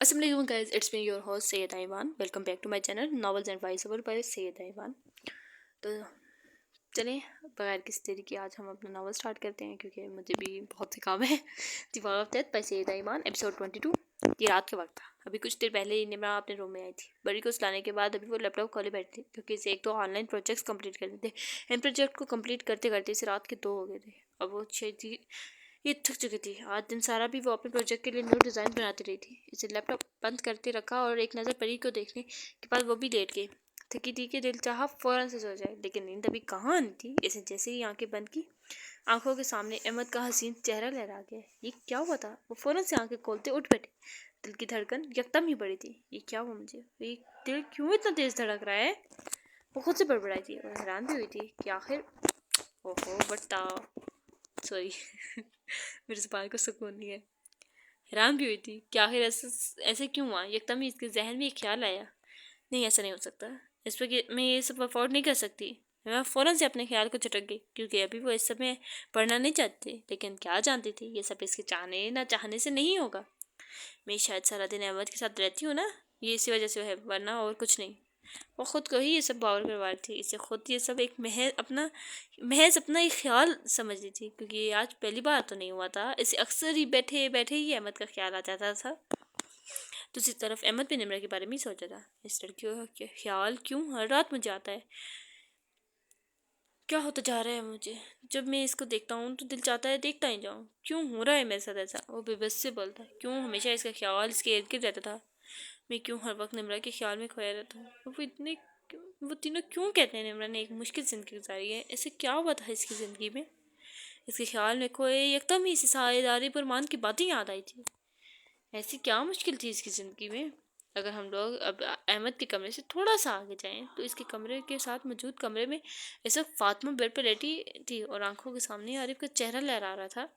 Assalamualaikum guys, it's me your host Sayyid Aiman. Welcome back to my channel Novels and Voiceover by Sayyid Aiman. तो चलें बगैर किसी देरी के आज हम अपना नावल स्टार्ट करते हैं क्योंकि मुझे भी बहुत से काम है। The war of death by Syed Iman episode 22। ये रात के वक्त था। अभी कुछ देर पहले ही निम्रा अपने रूम में आई थी। बड़ी को सुलाने के बाद अभी वो लैपटॉप खोले बैठी थी क्योंकि इसे एक दो ऑनलाइन प्रोजेक्ट्स कंप्लीट करने थे। इन प्रोजेक्ट को कंप्लीट करते करते इसे रात के 2 हो गए थे और वो ये थक चुकी थी। आज दिन सारा भी वो अपने प्रोजेक्ट के लिए न्यू डिज़ाइन बनाती रही थी। इसे लैपटॉप बंद करते रखा और एक नज़र परी को देखने के बाद वो भी लेट गई। थकी थी कि दिल चाहा फ़ौरन से सो जाए, लेकिन नींद अभी कहाँ आनी थी। इसे जैसे ही आंखें बंद की, आंखों के सामने अहमद का हसीन चेहरा लहरा गया। ये क्या हुआ था? वो फ़ौरन से आंखें खोलते उठ बैठे। दिल की धड़कन यकदम ही बढ़ी थी। ये क्या हुआ मुझे? ये दिल क्यों इतना तेज़ धड़क रहा है? वो खुद से बड़बड़ाई थी और हैरान भी हुई थी कि आखिर ओहो बट्टा सॉरी मेरे ज़ुबान को सुकून नहीं है। हैरान भी हुई थी कि आखिर ऐसे क्यों हुआ। यकदम ही इसके जहन में एक ख्याल आया, नहीं ऐसा नहीं हो सकता, इस पर मैं ये सब अफोर्ड नहीं कर सकती। मैं फ़ौरन से अपने ख्याल को झटक गई क्योंकि अभी वो इस समय पढ़ना नहीं चाहती, लेकिन क्या जानती थी ये सब इसके चाहने ना चाहने से नहीं होगा। मैं शायद सारा दिन अहमद के साथ रहती हूँ ना, ये इसी वजह से है, वरना और कुछ नहीं। वो खुद को ही ये सब बावर करवा रही थी। इसे खुद ये सब एक महज अपना एक ख्याल समझ ली थी क्योंकि ये आज पहली बार तो नहीं हुआ था। इसे अक्सर ही बैठे बैठे ही अहमद का ख्याल आ जाता था। दूसरी तरफ अहमद भी निम्रा के बारे में ही सोचा था। इस लड़की का ख्याल क्यों हर रात मुझे आता है? क्या होता जा रहा है मुझे? जब मैं इसको देखता हूँ तो दिल चाहता है देखता ही जाऊँ। क्यों हो रहा है मेरे साथ ऐसा? वो बेबस से बोलता है। क्यों हमेशा इसका ख्याल इसके इर्द गिर्द रहता था? मैं क्यों हर वक्त निम्रा के ख्याल में खोया रहता हूँ? वो तीनों क्यों कहते हैं निम्रा ने एक मुश्किल ज़िंदगी गुजारी है? ऐसे क्या हुआ था इसकी ज़िंदगी में? इसके ख्याल में खोए यकदम ही इसे साझेदारी पर मान की बातें याद आई थी। ऐसी क्या मुश्किल थी इसकी ज़िंदगी में? अगर हम लोग अब अहमद के कमरे से थोड़ा सा आगे जाएं तो इसके कमरे के साथ मौजूद कमरे में इस वक्त फातिमा बेड पर लेटी थी और आंखों के सामने आरिफ का चेहरा लहरा रहा था।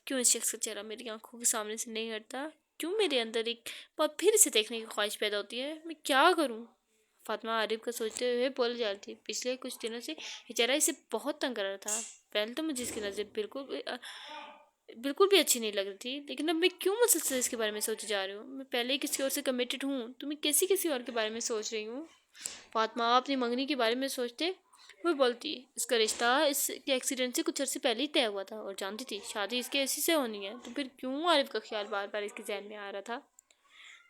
क्यों इस शख्स का चेहरा मेरी आंखों के सामने से नहीं हटता? क्यों मेरे अंदर एक बार फिर इसे देखने की ख्वाहिश पैदा होती है? मैं क्या करूं? फातिमा आरिफ का सोचते हुए बोल जा रही थी। पिछले कुछ दिनों से ये चेहरा इसे बहुत तंग कर रहा था। पहले तो मुझे इसकी नज़र बिल्कुल भी अच्छी नहीं लग रही थी, लेकिन अब मैं क्यों मुसलसल इसके बारे में सोचे जा रही हूँ? मैं पहले ही किसी और से कमिटेड हूँ, तो मैं कैसी किसी और के बारे में सोच रही हूँ? फातिमा अपनी मंगनी के बारे में सोचते वो बोलती, इसका रिश्ता इसके एक्सीडेंट से कुछ अर्से पहले ही तय हुआ था और जानती थी शादी इसके इसी से होनी है, तो फिर क्यों आरिफ का ख्याल बार बार इसके जहन में आ रहा था?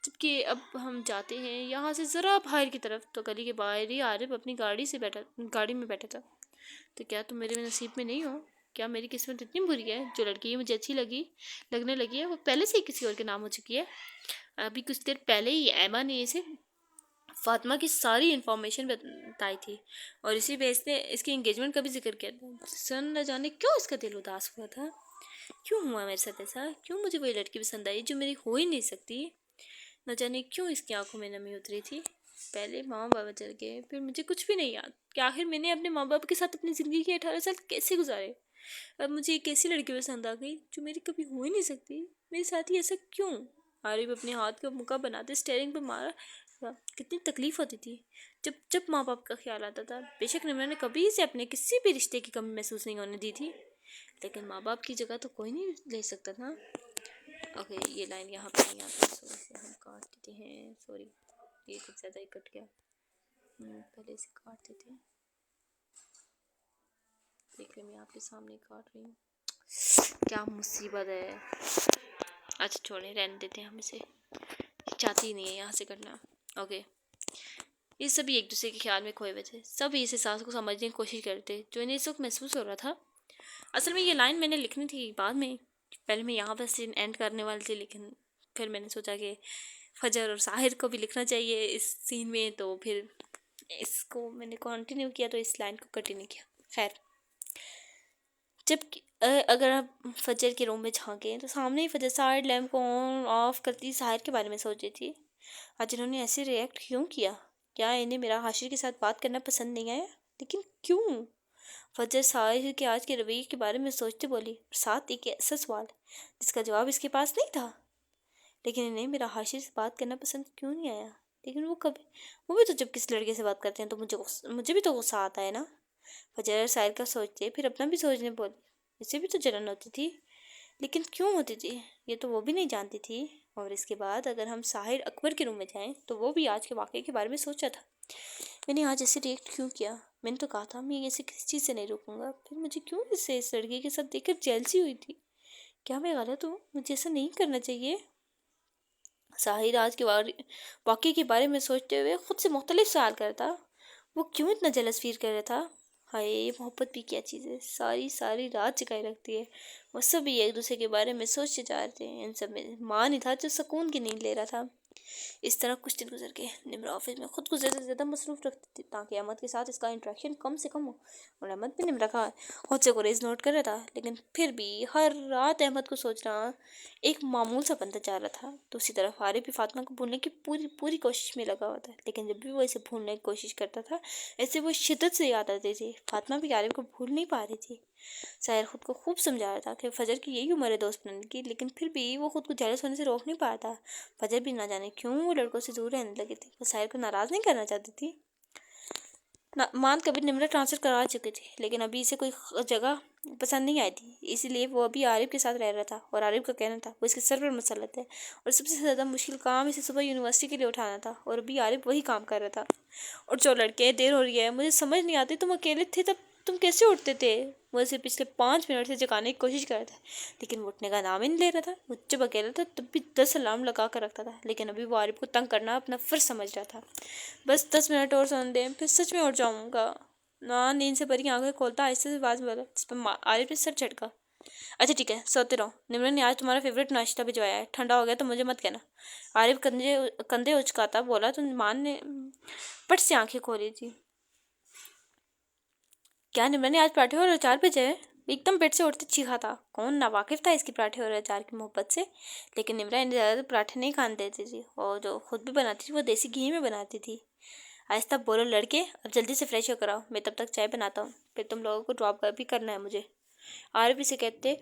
जबकि अब हम जाते हैं यहाँ से ज़रा बाहर की तरफ तो गली के बाहर ही आरिफ अपनी गाड़ी में बैठा था। तो क्या तुम मेरे नसीब में नहीं हो? क्या मेरी किस्मत इतनी बुरी है? जो लड़की मुझे अच्छी लगने लगी है वो पहले से ही किसी और के नाम हो चुकी है। अभी कुछ देर पहले ही ऐमा ने इसे फातिमा की सारी इन्फॉर्मेशन बताई थी और इसी बेस ने इसकी एंगेजमेंट का भी जिक्र किया था। सन न जाने क्यों इसका दिल उदास हुआ था। क्यों हुआ मेरे साथ ऐसा? क्यों मुझे वही लड़की पसंद आई जो मेरी हो ही नहीं सकती? न जाने क्यों इसकी आंखों में नमी उतरी थी। पहले माँ बाबा चल गए, फिर मुझे कुछ भी नहीं याद कि आखिर मैंने अपने माँ बाप के साथ अपनी ज़िंदगी के 18 साल कैसे गुजारे। अब मुझे एक ऐसी लड़की पसंद आ गई जो मेरी कभी हो ही नहीं सकती। मेरे साथ ही ऐसा क्यों? आरिफ अपने हाथ का मुक्का बनाते स्टेयरिंग पर मारा। कितनी तकलीफ होती थी जब जब माँ बाप का ख्याल आता था। बेशक निम्रा ने कभी से अपने किसी भी रिश्ते की कमी महसूस नहीं होने दी थी, लेकिन माँ बाप की जगह तो कोई नहीं ले सकता था। ओके, ये लाइन यहाँ पे नहीं आती, सो इसे हम काट देते हैं। सॉरी, ये कुछ ज़्यादा ही कट गया। पहले इसे काट देते हैं। देख रहे मैं आपके सामने काट रही हूँ। क्या मुसीबत है। अच्छा छोड़े, रहने देते हैं हम इसे। चाहती ही नहीं है यहाँ से करना। ओके, ये सभी एक दूसरे के ख्याल में खोए हुए थे। सभी इस एहसास को समझने की कोशिश करते जो इन्हें इस वक्त महसूस हो रहा था। असल में ये लाइन मैंने लिखनी थी बाद में। पहले मैं यहाँ पर सीन एंड करने वाली थी, लेकिन फिर मैंने सोचा कि फजर और साहिर को भी लिखना चाहिए इस सीन में, तो फिर इसको मैंने कंटिन्यू किया, तो इस लाइन को कंटिन्यू किया। खैर, जब अगर आप फजर के रूम में झांकें तो सामने ही फजर साइड लैम्प को ऑन ऑफ करती साहिर के बारे में सोच रही थी। आज इन्होंने ऐसे रिएक्ट क्यों किया? क्या इन्हें मेरा हाशिर के साथ बात करना पसंद नहीं आया? लेकिन क्यों? फजर साहिर के आज के रवैये के बारे में सोचते बोली, और साथ एक ऐसा सवाल जिसका जवाब इसके पास नहीं था। लेकिन इन्हें मेरा हाशिर से बात करना पसंद क्यों नहीं आया? लेकिन वो भी तो जब किसी लड़के से बात करते हैं तो मुझे भी तो गुस्सा आता है ना। फजर साहिर का सोचते फिर अपना भी सोचने बोली, इसे भी तो जलन होती थी, लेकिन क्यों होती थी ये तो वो भी नहीं जानती थी। और इसके बाद अगर हम साहिर अकबर के रूम में जाएं तो वो भी आज के वाक़े के बारे में सोचा था। मैंने आज ऐसे रिएक्ट क्यों किया? मैंने तो कहा था मैं ऐसे किसी चीज़ से नहीं रोकूंगा, फिर मुझे क्यों इससे इस लड़के के साथ देखकर जेलसी हुई थी? क्या मैं गलत हूँ? मुझे ऐसा नहीं करना चाहिए। साहिर आज के वाक़े के बारे में सोचते हुए खुद से मुख्तलिफ सवाल करता। वो क्यों इतना जेलस फील कर रहा था? हाय, मोहब्बत भी क्या चीज़ है, सारी सारी रात जगाई रखती है। वो सभी एक दूसरे के बारे में सोचते जा रहे थे। इन सब में माँ नहीं था जो सुकून की नींद ले रहा था। इस तरह कुछ दिन गुजर गए। निम्रा ऑफिस में खुद को ज़्यादा से ज़्यादा मसरूफ़ रखती थी ताकि अहमद के साथ इसका इंटरेक्शन कम से कम हो। और अहमद भी निम्रा का खुद से गुरेज नोट कर रहा था, लेकिन फिर भी हर रात अहमद को सोचना एक मामूल सा बनता जा रहा था। दूसरी तरफ आरिफ भी फातिमा को भूलने की पूरी पूरी कोशिश में लगा हुआ था, लेकिन जब भी वो इसे भूलने की कोशिश करता था ऐसे वो शिद्दत से याद आती थी। फातिमा भी आरिफ को भूल नहीं पा रही थी। शायर खुद को खूब समझा रहा था कि फजर की यही उम्र है दोस्त बनने की, लेकिन फिर भी वो खुद को जेलस होने से रोक नहीं पा रहा था। फजर भी ना जाने क्यों वो लड़कों से दूर रहने लगी थी। वो शायर को नाराज़ नहीं करना चाहती थी। मान कभी निम्रा ट्रांसफ़र करा चुकी थी, लेकिन अभी इसे कोई जगह पसंद नहीं आई थी, इसीलिए वो अभी आरिफ के साथ रह रहा था। और आरिफ का कहना था वो इसके सर पर मसलत है और सबसे ज़्यादा मुश्किल काम इसे सुबह यूनिवर्सिटी के लिए उठाना था, और अभी आरिफ वही काम कर रहा था। और जो लड़के, देर हो रही है, मुझे समझ नहीं आती, तुम अकेले थे तब तुम कैसे उठते थे? वो इसे पिछले 5 मिनट से जगाने की कोशिश कर रहा था, लेकिन वो उठने का नाम ही नहीं ले रहा था। वो जब अकेला था तब भी 10 अलार्म लगा कर रखता था, लेकिन अभी वो आरिफ को तंग करना अपना फ़र्ज समझ रहा था। बस 10 मिनट और सोने दें, फिर सच में उठ जाऊँगा। ना नींद से भरी आंखें खोलता आहिस्ते से आवाज़ बोला, जिस पर आरिफ ने सर झटका। अच्छा ठीक है, सोते रहो। निम्रन ने आज तुम्हारा फेवरेट नाश्ता भिजवाया है, ठंडा हो गया तो मुझे मत कहना। आरिफ कंधे कंधे उचकाता बोला तो मान ने पट से आंखें खोली थी। क्या निम्रन ने आज पराठे और अचार भेजे है? एकदम पेट से उठते चीखा था। कौन नावाकिफ था इसकी पराठे और अचार की मोहब्बत से? लेकिन निम्रा इन्हें ज़्यादा पराठे नहीं खाने देती थी, और जो खुद भी बनाती थी वो देसी घी में बनाती थी। आहिस्ता बोलो लड़के, अब जल्दी से फ्रेश होकर आओ, मैं तब तक चाय बनाता हूँ, फिर तुम लोगों को ड्रॉप भी करना है मुझे। आरिफ इसे कहते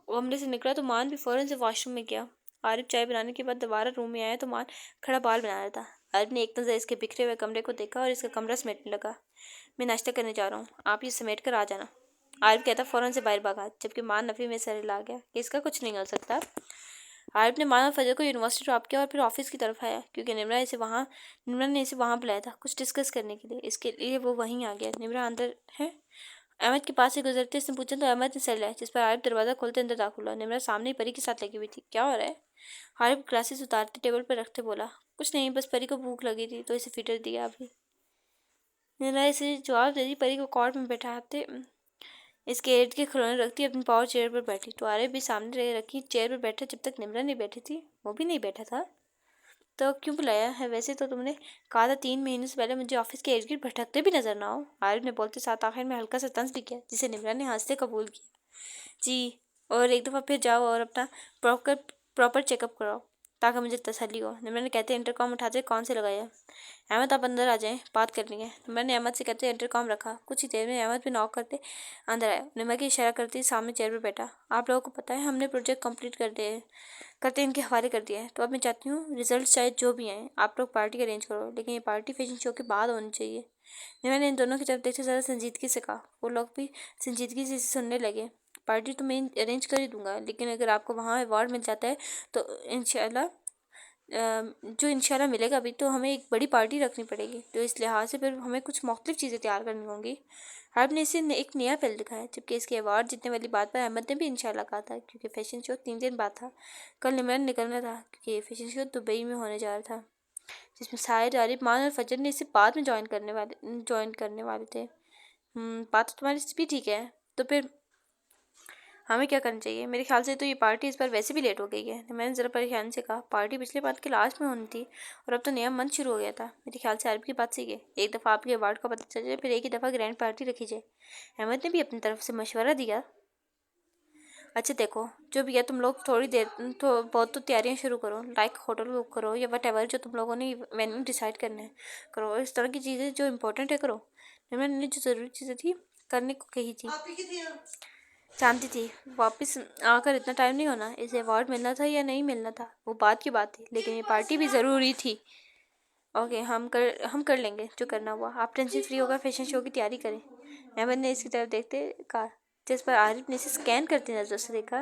कमरे से निकला तो मान भी फ़ौरन से वॉशरूम में गया। आरिफ चाय बनाने के बाद दोबारा रूम में आया तो मान खड़ा बाल बना रहा था। आरिफ ने एक नज़र इसके बिखरे हुए कमरे को देखा और इसका कमरा समेटने लगा। मैं नाश्ता करने जा रहा हूँ, आप ये समेट कर आ जाना। आरिफ कहता फ़ौरन से बाहर भागा, जबकि मान नफ़ी में सर हिला गया कि इसका कुछ नहीं हो सकता। आरिफ ने मान और फजर को यूनिवर्सिटी ड्रॉप किया और फिर ऑफिस की तरफ आया, क्योंकि निम्रा ने इसे वहाँ बुलाया था कुछ डिस्कस करने के लिए। इसके लिए वो वहीं आ गया। निम्रा अंदर है? अहमद के पास से गुजरते इसने पूछा तो अहमद ने सर लिया, जिस पर आरिफ दरवाज़ा खोलते अंदर दाखिल हुआ। निम्रा सामने ही परी के साथ लगी हुई थी। क्या हो रहा है? आरिफ ग्लासेस उतारते टेबल पर रखते बोला, कुछ नहीं, बस परी को भूख लगी थी तो इसे फीटर दिया अभी। निम्रा इसे जवाब दे दी। परी को कॉर्ड में बैठाते इसके इर्द के खिलौने रखती अपनी पावर चेयर पर बैठी, तो आरिफ भी सामने रह रखी चेयर पर बैठा जब तक निम्रा नहीं बैठी थी। वो भी नहीं बैठा था तो क्यों बुलाया है? वैसे तो तुमने कहा था 3 महीने से पहले मुझे ऑफिस के इर्द गिर्द भटकते भी नजर ना हो। आरिफ ने बोलते साथ आखिर में हल्का सा तंज भी किया, जिसे निम्रा ने हंसते कबूल किया। जी, और एक दफ़ा फिर जाओ और अपना प्रॉपर प्रॉपर चेकअप कराओ ताकि मुझे तसल्ली हो। निम्रा ने कहते इंटरकॉम उठाते कौन से लगाया? अहमद आप अंदर आ जाएं, बात करनी है। निम्रा ने अहमद से कहते इंटरकॉम रखा। कुछ ही देर में अहमद भी नॉक करते अंदर आया। निम्रा की इशारा करती सामने चेयर पर बैठा। आप लोगों को पता है हमने प्रोजेक्ट कंप्लीट करते इनके हवाले कर दिया है, तो अब मैं चाहती हूँ रिजल्ट चाहे जो भी आए आप लोग पार्टी अरेंज करो, लेकिन ये पार्टी फैशन शो के बाद होनी चाहिए। मैंने इन दोनों की तरफ देखते ज़्यादा संजीदगी से कहा। वो लोग भी संजीदगी से सुनने लगे। पार्टी तो मैं अरेंज कर ही दूंगा, लेकिन अगर आपको वहाँ अवार्ड मिल जाता है तो इंशाल्लाह जो इंशाल्लाह मिलेगा, अभी तो हमें एक बड़ी पार्टी रखनी पड़ेगी, तो इस लिहाज से फिर हमें कुछ मुख्तलिफ चीज़ें तैयार करनी होंगी। आपने इसे एक नया पहल दिखाया, जबकि इसके अवार्ड जीतने वाली बात पर अहमद ने भी इंशाल्लाह कहा था, क्योंकि फ़ैशन शो 3 दिन बाद था। कल निमरन निकलना था क्योंकि फ़ैशन शो दुबई में होने जा रहा था, जिसमें शाहिद, आरिफ, मान और फजर ने इसे बाद में ज्वाइन करने वाले थे। बात तो तुम्हारी भी ठीक है, तो फिर हमें क्या करना चाहिए? मेरे ख्याल से तो ये पार्टी इस बार वैसे भी लेट हो गई है। मैंने ज़रा परेशान से कहा, पार्टी पिछले बात के लास्ट में होनी थी और अब तो नया मंथ शुरू हो गया था। मेरे ख्याल से आरिफ की बात सही है, एक दफ़ा आपके अवार्ड का पता चल जाए, फिर एक ही दफ़ा ग्रैंड पार्टी रखी जाए। अहमद ने भी अपनी तरफ से मशवरा दिया। अच्छा देखो, जो भी है तुम लोग थोड़ी देर तो बहुत तो तैयारियां शुरू करो, लाइक होटल बुक करो या वट एवर जो तुम लोगों ने वेन्यू डिसाइड करना है करो। इस तरह की चीज़ें जो इम्पोर्टेंट है करो। मैंने जो ज़रूरी चीज़ें थी करने को कही थी, जानती थी वापस आकर इतना टाइम नहीं होना। इसे अवार्ड मिलना था या नहीं मिलना था वो बात की बात थी, लेकिन ये पार्टी भी ज़रूरी थी। ओके, हम कर लेंगे जो करना हुआ। आप टेंशन फ्री होकर फैशन शो की तैयारी करें। अहमद ने इसकी तरफ देखते कहा, जिस पर आरिफ ने इसे स्कैन करती नजर से देखा।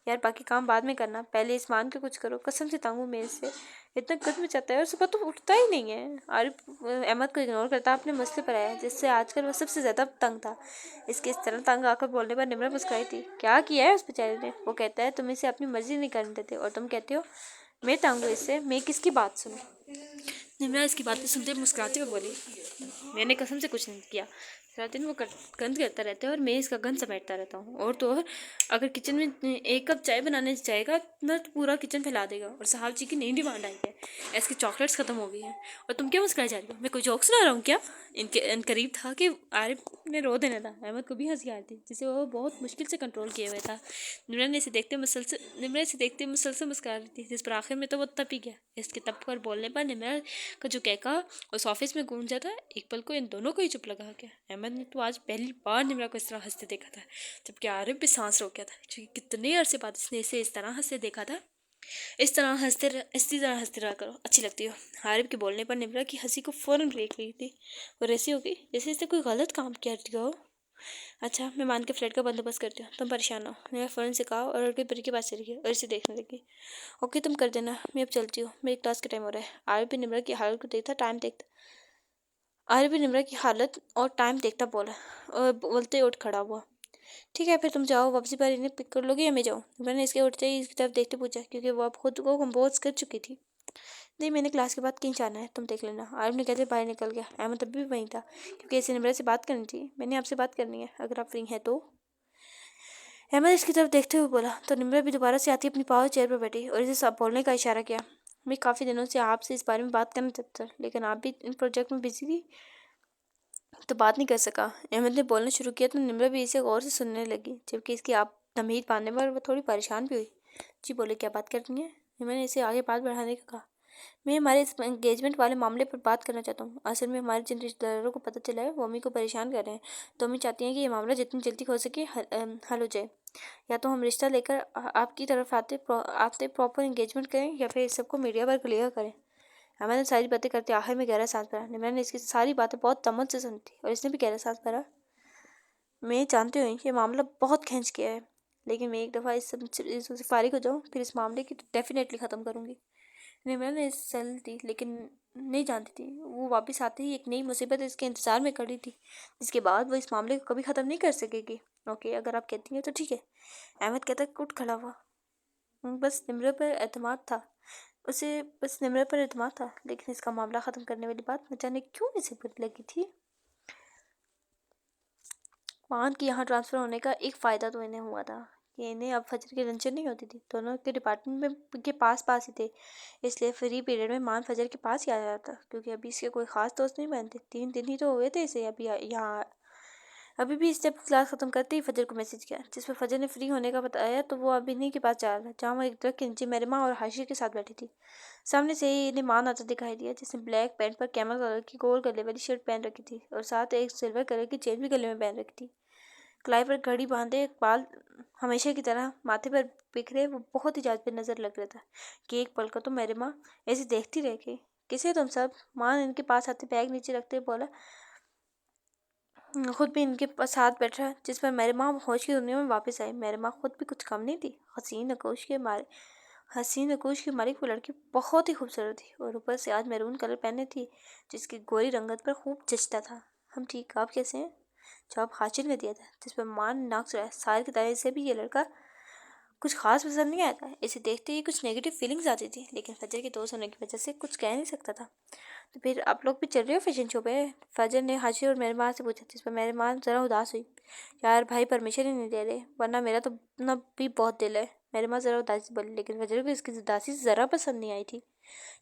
यार बाकी काम बाद में करना, पहले इस मान के कुछ करो। कसम से तंग हूँ मैं इससे, इतना कद में चाहता है और सुबह तो उठता ही नहीं है। आरिफ अहमद को इग्नोर करता अपने मसले पर आया, जिससे आजकल वो सबसे ज़्यादा तंग था। इसके इस तरह तंग आकर बोलने पर निम्रा मुस्कुराई थी। क्या किया है उस बेचारे ने? वो कहता है तुम इसे अपनी मर्जी नहीं करने देते और तुम कहते हो मैं तंग हूँ इससे, मैं किसकी बात सुनूं? निम्रा इसकी बातें सुनते मुस्कुराते हुए बोली, मैंने कसम से कुछ नहीं किया। सारा दिन वो गंद करता रहता है और मैं इसका गंद समेटता रहता हूँ। और तो और अगर किचन में एक कप चाय बनाने जाएगा ना तो पूरा किचन फैला देगा। और साहब जी की नई डिमांड आई है, इसकी चॉकलेट्स ख़त्म हो गई हैं। और तुम क्या मुस्कुराई जा रही हो? मैं कोई जोक सुना रहा हूँ क्या? इन करीब था कि आरिफ ने रो देना था। अहमद को भी हंसी आ रही थी, जिसे वो बहुत मुश्किल से कंट्रोल किए हुए था। निम्रा इसे देखते मुसलसल मुस्कुरा रही थी, जिस पर आखिर में तो वो तप ही गया। इसके तप पर बोलने पर निम्रा का जो कहका उस ऑफिस में गूंजा था, एक पल को इन दोनों को ही चुप लगा गया। अहमद ने तो आज पहली बार निम्रा को इस तरह हंसते देखा था, जबकि आरिफ भी सांस रोक गया था, क्योंकि कितने अरसे बाद इसने इसे इस तरह हंसते देखा था। इसी तरह हंसते रहा करो, अच्छी लगती हो। आरिफ के बोलने पर निम्रा की हंसी को फौरन ब्रेक ली थी और ऐसी हो गई जैसे इसने कोई गलत काम किया हो। अच्छा, मैं मान के फ्लैट का बंदोबस्त करती हूँ, तुम परेशान ना हो। मेरा फ़ौरन से कहा और उनके परी के पास चली गई और इसे देखने लगी। ओके तुम कर देना, मैं अब चलती हूँ, मेरी क्लास का टाइम हो रहा है। आरिफ भी निम्रा की हालत को देखता टाइम देखता आरिफ भी निम्रा की हालत और टाइम देखता बोला और बोलते उठ खड़ा हुआ। ठीक है फिर तुम जाओ, वापसी पर इन्हें पिक कर लोगे या मैं जाऊँ? मैंने इसके उठते ही इसकी तरफ देखते पूछा, क्योंकि वो अब खुद को कंपोज कर चुकी थी। नहीं, मैंने क्लास के बाद कहीं जाना है, तुम देख लेना। आरिफ ने कहते बाहर निकल गया। अहमद अभी भी वहीं था, क्योंकि इसे निम्रा से बात करनी थी। मैंने आपसे बात करनी है, अगर आप फ्री हैं तो। अहमद इसकी तरफ देखते हुए बोला, तो निम्रा भी दोबारा से आती अपनी पावर चेयर पर बैठी और इसे सब बोलने का इशारा किया। मैं काफ़ी दिनों से आपसे इस बारे में बात करना चाहता था, लेकिन आप भी इन प्रोजेक्ट में बिजी थी तो बात नहीं कर सका। अहमद ने बोलना शुरू किया तो निम्रा भी इसे गौर से सुनने लगी, जबकि इसकी आप तमीज़ पाने पर वह थोड़ी परेशान भी हुई। जी बोले, क्या बात करनी है? मैंने इसे आगे बात बढ़ाने का कहा। मैं हमारे इस एंगेजमेंट वाले मामले पर बात करना चाहता हूँ। असल में हमारे जिन रिश्तेदारों को पता चला है वो अम्मी को परेशान कर रहे हैं, तो अम्मी चाहती हैं कि ये मामला जितनी जल्दी हो सके हल हो जाए। या तो हम रिश्ता लेकर आपकी तरफ आते प्रॉपर एंगेजमेंट करें, या फिर इस सबको मीडिया पर क्लियर करें। मैंने सारी बातें करते आखिर में गहरा सांस भरा। निम्रा ने इसकी सारी बातें बहुत तमन से सुनी थी और इसने भी गहरा सांस भरा। मैं जानती हूँ ये मामला बहुत खींच गया है, लेकिन मैं एक दफ़ा इस सब से फारिग हो जाऊँ फिर इस मामले की तो डेफिनेटली ख़त्म करूँगी। निम्रा ने सल दी, लेकिन नहीं जानती थी वो वापस आते ही एक नई मुसीबत इसके इंतज़ार में खड़ी थी, जिसके बाद वो इस मामले को कभी ख़त्म नहीं कर सकेगी। ओके, अगर आप कहती हैं तो ठीक है। अहमद कहता उठ खड़ा हुआ। बस निम्रा पर एतमाद था उसे बस निम्रा पर एतमाद था, लेकिन इसका मामला ख़त्म करने वाली बात न जाने क्यों इसे बुरी लगी थी। मान की यहाँ ट्रांसफ़र होने का एक फ़ायदा तो इन्हें हुआ था कि इन्हें अब फजर की टेंशन नहीं होती थी। दोनों के डिपार्टमेंट में के पास ही थे, इसलिए फ्री पीरियड में मान फजर के पास ही आ जाता, क्योंकि अभी इसके कोई ख़ास दोस्त नहीं बनते। 3 दिन ही तो हुए थे इसे अभी यहाँ। अभी भी इसने क्लास ख़त्म करते ही फजर को मैसेज किया, जिस पर फजर ने फ्री होने का बताया, तो वो अभी इन्हीं के पास जा रहा था, जहाँ वो एक दरख्त के नीचे मेरी माँ और हाशिर के साथ बैठी थी। सामने से ही इन्हें मान आता दिखाई दिया, जिसने ब्लैक पैंट पर कैमल कलर की गोल गले वाली शर्ट पहन रखी थी और साथ एक सिल्वर कलर की चेन भी गले में पहन रखी थी। कलाई पर घड़ी बांधे, बाल हमेशा की तरह माथे पर बिखरे, वो बहुत ही जायज़ नज़र लग रहा था कि एक पल को तो मेरी माँ ऐसे देखती रह गई। किसे तुम सब? माँ इनके पास आते बैग नीचे रखते बोला, खुद भी इनके साथ बैठा, जिस पर मेरी माँ होश की दुनिया में वापस आई। मेरी माँ खुद भी कुछ कम नहीं थी। हसीन नकोश की मालिक वो लड़की बहुत ही खूबसूरत थी और ऊपर से आज मैरून कलर पहने थी, जिसकी गोरी रंगत पर खूब जचता था। हम ठीक, आप कैसे हैं? जवाब हाजिर ने दिया था, जिस पर मान नाक चढ़ाया। साहिर की तरह से भी ये लड़का कुछ खास पसंद नहीं आया था। इसे देखते ही कुछ नेगेटिव फीलिंग्स आती थी, लेकिन फजर के दोस्त होने की वजह से कुछ कह नहीं सकता था। तो फिर आप लोग भी चल रहे हो फैशन शो पे? फजर ने हाशिर और मेरी माँ से पूछा, जिस पर मेरी माँ ज़रा उदास हुई। यार भाई परमिशन ही नहीं दे रहे, वरना मेरा तो ना भी बहुत दिल है। मेरी माँ ज़रा उदासी बोली, लेकिन फजर को इसकी उदासी ज़रा पसंद नहीं आई थी।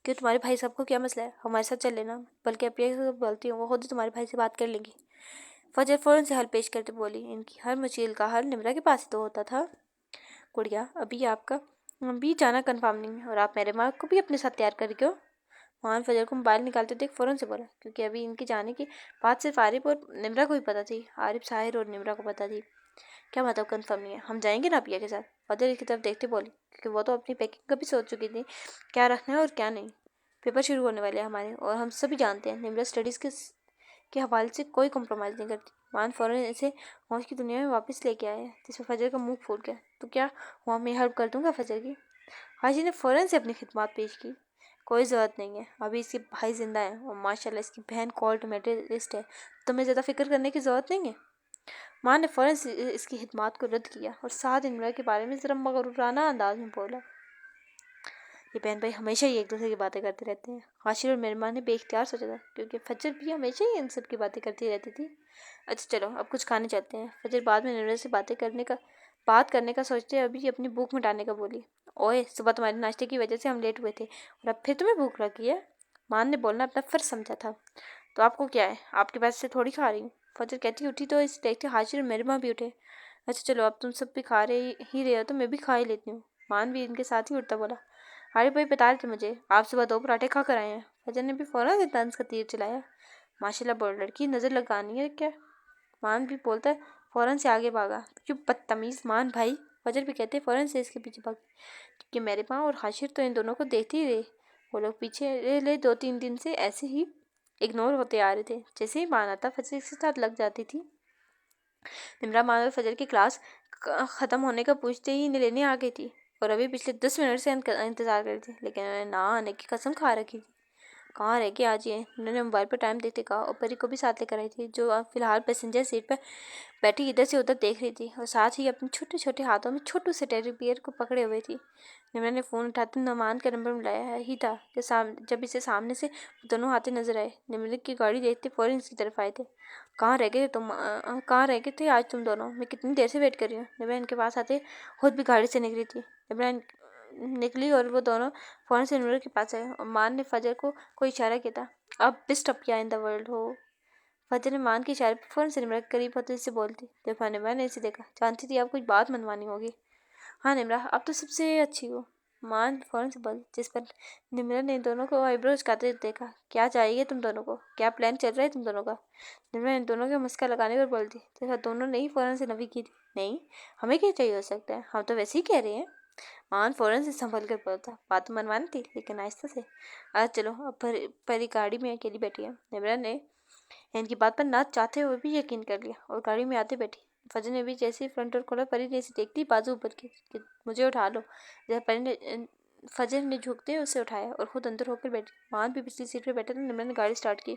क्यों, तुम्हारे भाई साहब को क्या मसला है? हमारे साथ चल लेना, बल्कि अब ये बोलती हूँ वो खुद ही तुम्हारे भाई से बात कर लेंगी। फजर फ़ौरन से हल पेश करते बोली, इनकी हर मुश्किल का हल निम्रा के पास ही तो होता था। गुड़िया, अभी जाना कंफर्म नहीं है और आप मेरे माँ को भी अपने साथ तैयार कर हो। मान फजर को मोबाइल निकालते देख फ़ौरन से बोला, क्योंकि अभी इनके जाने की बात सिर्फ आरिफ और निम्रा को ही पता थी। आरिफ, साहिर और निम्रा को पता थी। क्या मतलब कंफर्म नहीं है? हम जाएंगे ना पिया के साथ? फजर इसकी तरफ देखते बोली, क्योंकि वो तो अपनी पैकिंग का भी सोच चुकी थी, क्या रखना है और क्या नहीं। पेपर शुरू होने वाले हैं हमारे, और हम सभी जानते हैं निम्रा स्टडीज़ के हवाले से कोई कॉम्प्रोमाइज़ नहीं करती। मान फ़ौरन इसे होश की दुनिया में वापस लेके आया, जिसमें फजर का मुंह फूट गया। तो क्या हुआ, मैं हेल्प कर दूंगा फजर की। हाजी ने फ़ौरन से अपनी खिदमत पेश की। कोई ज़रूरत नहीं है, अभी इसके भाई ज़िंदा है और माशाल्लाह इसकी बहन कॉल्ड मेडलिस्ट है, तुम्हें ज़्यादा फिक्र करने की ज़रूरत नहीं है। माँ ने फ़ौरन से इसकी खिदमत को रद्द किया और साद इमरान के बारे में ज़रा मगरूराना अंदाज में बोला, ये बहन भाई हमेशा ही एक दूसरे की बातें करते रहते हैं। हाशिर और मेरी माँ ने बेख्तियार सोचा था, क्योंकि फजर भी हमेशा ही इन सब की बातें करती रहती थी। अच्छा चलो अब कुछ खाने चलते हैं। फजर बाद में निमरा से बात करने का सोचते अभी अपनी भूख मिटाने का बोली, ओए सुबह तुम्हारे नाश्ते की वजह से हम लेट हुए थे और अब फिर तुम्हें भूख लगी है। मान ने बोलना अपना फ़र्ज समझा था। तो आपको क्या है, आपके पास से थोड़ी खा रही हूँ। फजर कहती उठी तो इसे देखते हाशिर और मेरी माँ भी उठे। अच्छा चलो अब तुम सब भी खा रहे हो तो मैं भी खा ही लेती हूँ। मान भी इनके साथ ही उठता बोला, अरे भाई बता रहे थे मुझे आप सुबह 2 पराठे खा कर आए हैं। फजर ने भी फ़ौरन से तंज का तीर चलाया, माशाल्लाह बड़ी लड़की, नज़र लगानी है क्या। मान भी बोलता है, फ़ौरन से आगे भागा, क्यों बदतमीज़ मान भाई। फजर भी कहते फ़ौरन से इसके पीछे भाग, क्योंकि मेरे माँ और हाशिर तो इन दोनों को देखते ही रहे। वो लोग पीछे ले 2-3 दिन से ऐसे ही इग्नोर होते आ रहे थे। जैसे ही मान आता फजर के साथ लग जाती थी। निमरा मान और फजर की क्लास ख़त्म होने का पूछते ही इन्हें लेने आ गई थी और अभी पिछले 10 मिनट से इंतज़ार कर रही थी, लेकिन उन्होंने ना आने की कसम खा रखी थी। कहाँ रह गए आज ये, उन्होंने मोबाइल पर टाइम देखते कहा और परी को भी साथ लेकर आई थी, जो फिलहाल पैसेंजर सीट पर बैठी इधर से उधर देख रही थी और साथ ही अपने छोटे छोटे हाथों में छोटू से टेडी बियर को पकड़े हुए थी। निमरा ने फ़ोन उठाते नुमान का नंबर मिलाया ही था कि जब इसे सामने से दोनों आते नजर आए। निमरा की गाड़ी देखते फ़ौरन इसकी तरफ आए थे। कहाँ रह गए थे आज तुम दोनों, मैं कितनी देर से वेट कर रही हूँ। निमरा इनके पास आते खुद भी गाड़ी से निकली थी। निमरा निकली और वो दोनों फ़ौरन से निमरा के पास आए और मान ने फजर को कोई इशारा किया था, अब बेस्ट ऑफ क्या इन द वर्ल्ड हो। फजर ने मान के इशारे पर फ़ौरन से निमरा के करीब होते से बोलती, जब निमरा ने इसे देखा जानती थी अब कुछ बात मनवानी होगी। हाँ निमरा आप तो सबसे अच्छी हो, मान फ़ौरन से बोल, जिस पर निमरा ने दोनों को आईब्रोज काते हुए देखा। क्या चाहिए तुम दोनों को, क्या प्लान चल रहा है तुम दोनों का। निमरा ने दोनों के मुस्का लगाने पर बोलती, देखा दोनों ने ही फ़ौरन से नफी की थी। नहीं हमें क्या चाहिए हो सकता है, हम तो वैसे ही कह रहे हैं। मान फ़ौरन से संभल कर बोलता, बात तो मनवानी थी लेकिन आहिस्ता से। आज चलो अब परी गाड़ी में अकेली बैठी है। निमरा ने इनकी बात पर ना चाहते हुए भी यकीन कर लिया और गाड़ी में आते बैठी। फजर ने भी जैसे ही फ्रंट डोर खोला परी ने इसे देखती बाजू ऊपर की कि मुझे उठा लो। जब फजर ने झुकते उसे उठाया और खुद अंदर होकर बैठी। मान भी पिछली सीट पर बैठा था। निमरा ने गाड़ी स्टार्ट की।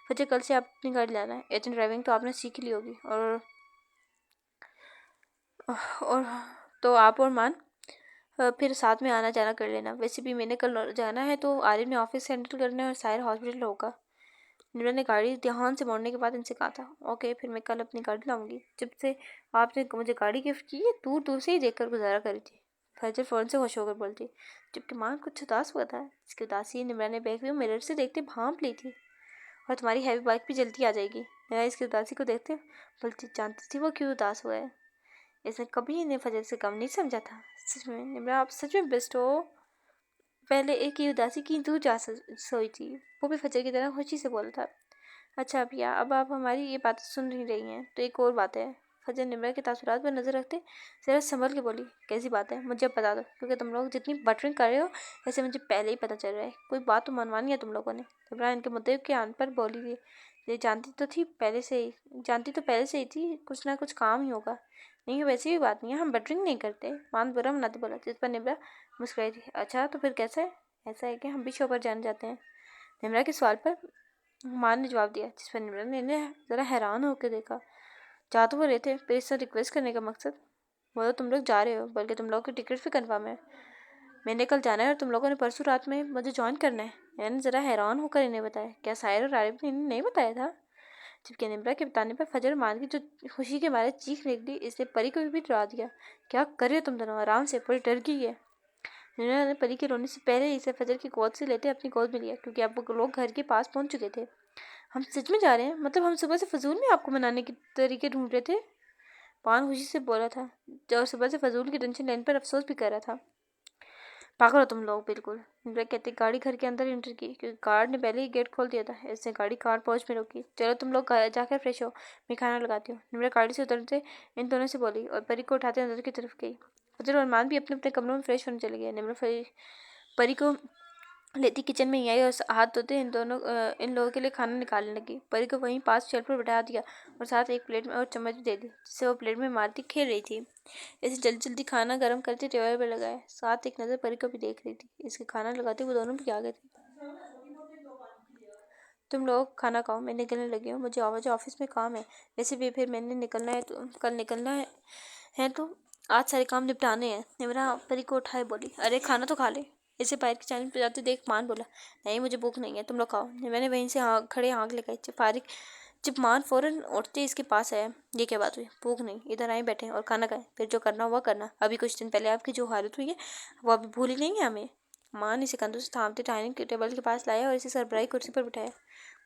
फजर कल से आप अपनी गाड़ी लाना है, एजेंट ड्राइविंग तो आपने सीख ली होगी और तो आप और मान फिर साथ में आना जाना कर लेना। वैसे भी मैंने कल जाना है तो आर्यन ने ऑफिस हैंडल करना है और सायर हॉस्पिटल होगा। निमरा ने गाड़ी ध्यान से मोड़ने के बाद इनसे कहा था, ओके फिर मैं कल अपनी गाड़ी लाऊंगी। जब से आपने मुझे गाड़ी गिफ्ट की है दूर दूर से ही देखकर गुजारा करी थी। फजर फ़ौरन से खुश होकर बोलती, जबकि माँ कुछ उदास हुआ था। इसकी उदासी निमरा ने बैग व्यू मिरर से देखते भांप ली थी। और तुम्हारी हैवी बाइक भी जल्दी आ जाएगी। निमरा इसकी उदासी को देखते बोलती, जानती थी वो क्यों उदास हुआ है। इसने कभी इन्हें फजर से कम नहीं समझा था। सच में निमरा आप सच में बेस्ट हो। पहले एक ही उदासी की दूर जा सोई थी, वो भी फजर की तरह खुशी से बोला था। अच्छा भैया अब आप हमारी ये बातें सुन ही रही हैं तो एक और बात है। फजर निमरा के तासुरात पर नज़र रखते जरा संभल के बोली, कैसी बात है मुझे बता दो, क्योंकि तुम लोग जितनी बटरिंग कर रहे हो ऐसे मुझे पहले ही पता चल रहा है। कोई बात तो मनवानी है तुम लोगों ने। निमरा इनके मुद्दे के आन पर बोली थी, ये जानती तो पहले से ही थी कुछ ना कुछ काम ही होगा। नहीं वैसी भी बात नहीं है, हम बटरिंग नहीं करते। मान बुरा मनाते बोला, जिस पर निमरा मुस्कुराई थी। अच्छा तो फिर कैसा है। ऐसा है कि हम भी शो पर जाने जाते हैं। निमरा के सवाल पर मान ने जवाब दिया, जिस पर निमरा ने इन्हें ज़रा हैरान होकर देखा। जा तो वो रहे थे फिर इससे रिक्वेस्ट करने का मकसद। वो तो तुम लोग जा रहे हो, बल्कि तुम लोगों की टिकट भी कन्फर्म है। मैंने कल जाना है और तुम लोगों ने परसों रात में मुझे ज्वाइन करना है। मैंने ज़रा हैरान होकर इन्हें बताया, क्या सायर और आरिफ ने इन्हें नहीं बताया था। जबकि निमरा के बताने पर फजर मान की जो खुशी के मारे चीख निकली, इसलिए परी को भी डरा दिया। क्या कर रहे हो तुम दोनों, आराम से, परी डर गई है। निमरा ने परी के रोने से पहले ही इसे फजर की गोद से लेते अपनी गोद में लिया, क्योंकि अब वो लोग घर के पास पहुंच चुके थे। हम सच में जा रहे हैं, मतलब हम सुबह से फजूल में आपको मनाने के तरीके ढूंढ रहे थे। पान खुशी से बोला था, और सुबह से फजूल की टेंशन लेने पर अफसोस भी कर रहा था। पागल हो तुम लोग बिल्कुल। निमरा कहते गाड़ी घर के अंदर एंटर की, क्योंकि गार्ड ने पहले ही गेट खोल दिया था। इसने गाड़ी कार पहुंच में रोकी। चलो तुम लोग जाकर फ्रेश हो, मैं खाना लगाती हूँ। निमरा गाड़ी से उतरते इन दोनों से बोली और परी को उठाते अंदर की तरफ गई। फजर और मान भी अपने अपने कमरों में फ्रेश होने चले गए। निमरा परी को लेती किचन में ही आई और हाथ धोते इन लोगों के लिए खाना निकालने लगी। परी को वहीं पास शेल्फ पर बैठा दिया और साथ एक प्लेट में और चम्मच भी दे दी, जिससे वो प्लेट में मारती खेल रही थी। इसे जल्दी जल्दी खाना गर्म करते टेबल पर लगाया, साथ एक नज़र परी को भी देख रही थी। इसके खाना लगाते वो दोनों भी क्या गए थे। तुम लोग खाना खाओ, मैं निकलने लगी हूँ, मुझे ऑफिस में काम है। वैसे भी फिर मैंने निकलना है, तो कल निकलना है तो आज सारे काम निपटाने हैं। निमरा परी को उठाए बोली, अरे खाना तो खा ले। इसे पैर की चांदी पे जाते देख मान बोला, नहीं मुझे भूख नहीं है, तुम लोग खाओ। मैंने वहीं से खड़े आँख लगाई। जब मान फौरन उठते इसके पास आया, ये क्या बात हुई, भूख नहीं, इधर आए बैठे और खाना खाएं, फिर जो करना हुआ करना। अभी कुछ दिन पहले आपकी जो हालत हुई है वो अभी भूली नहीं है हमें। माँ ने इसे कंधों से थामते डाइनिंग के टेबल के पास लाया और इसे सरबराही कुर्सी पर बिठाया।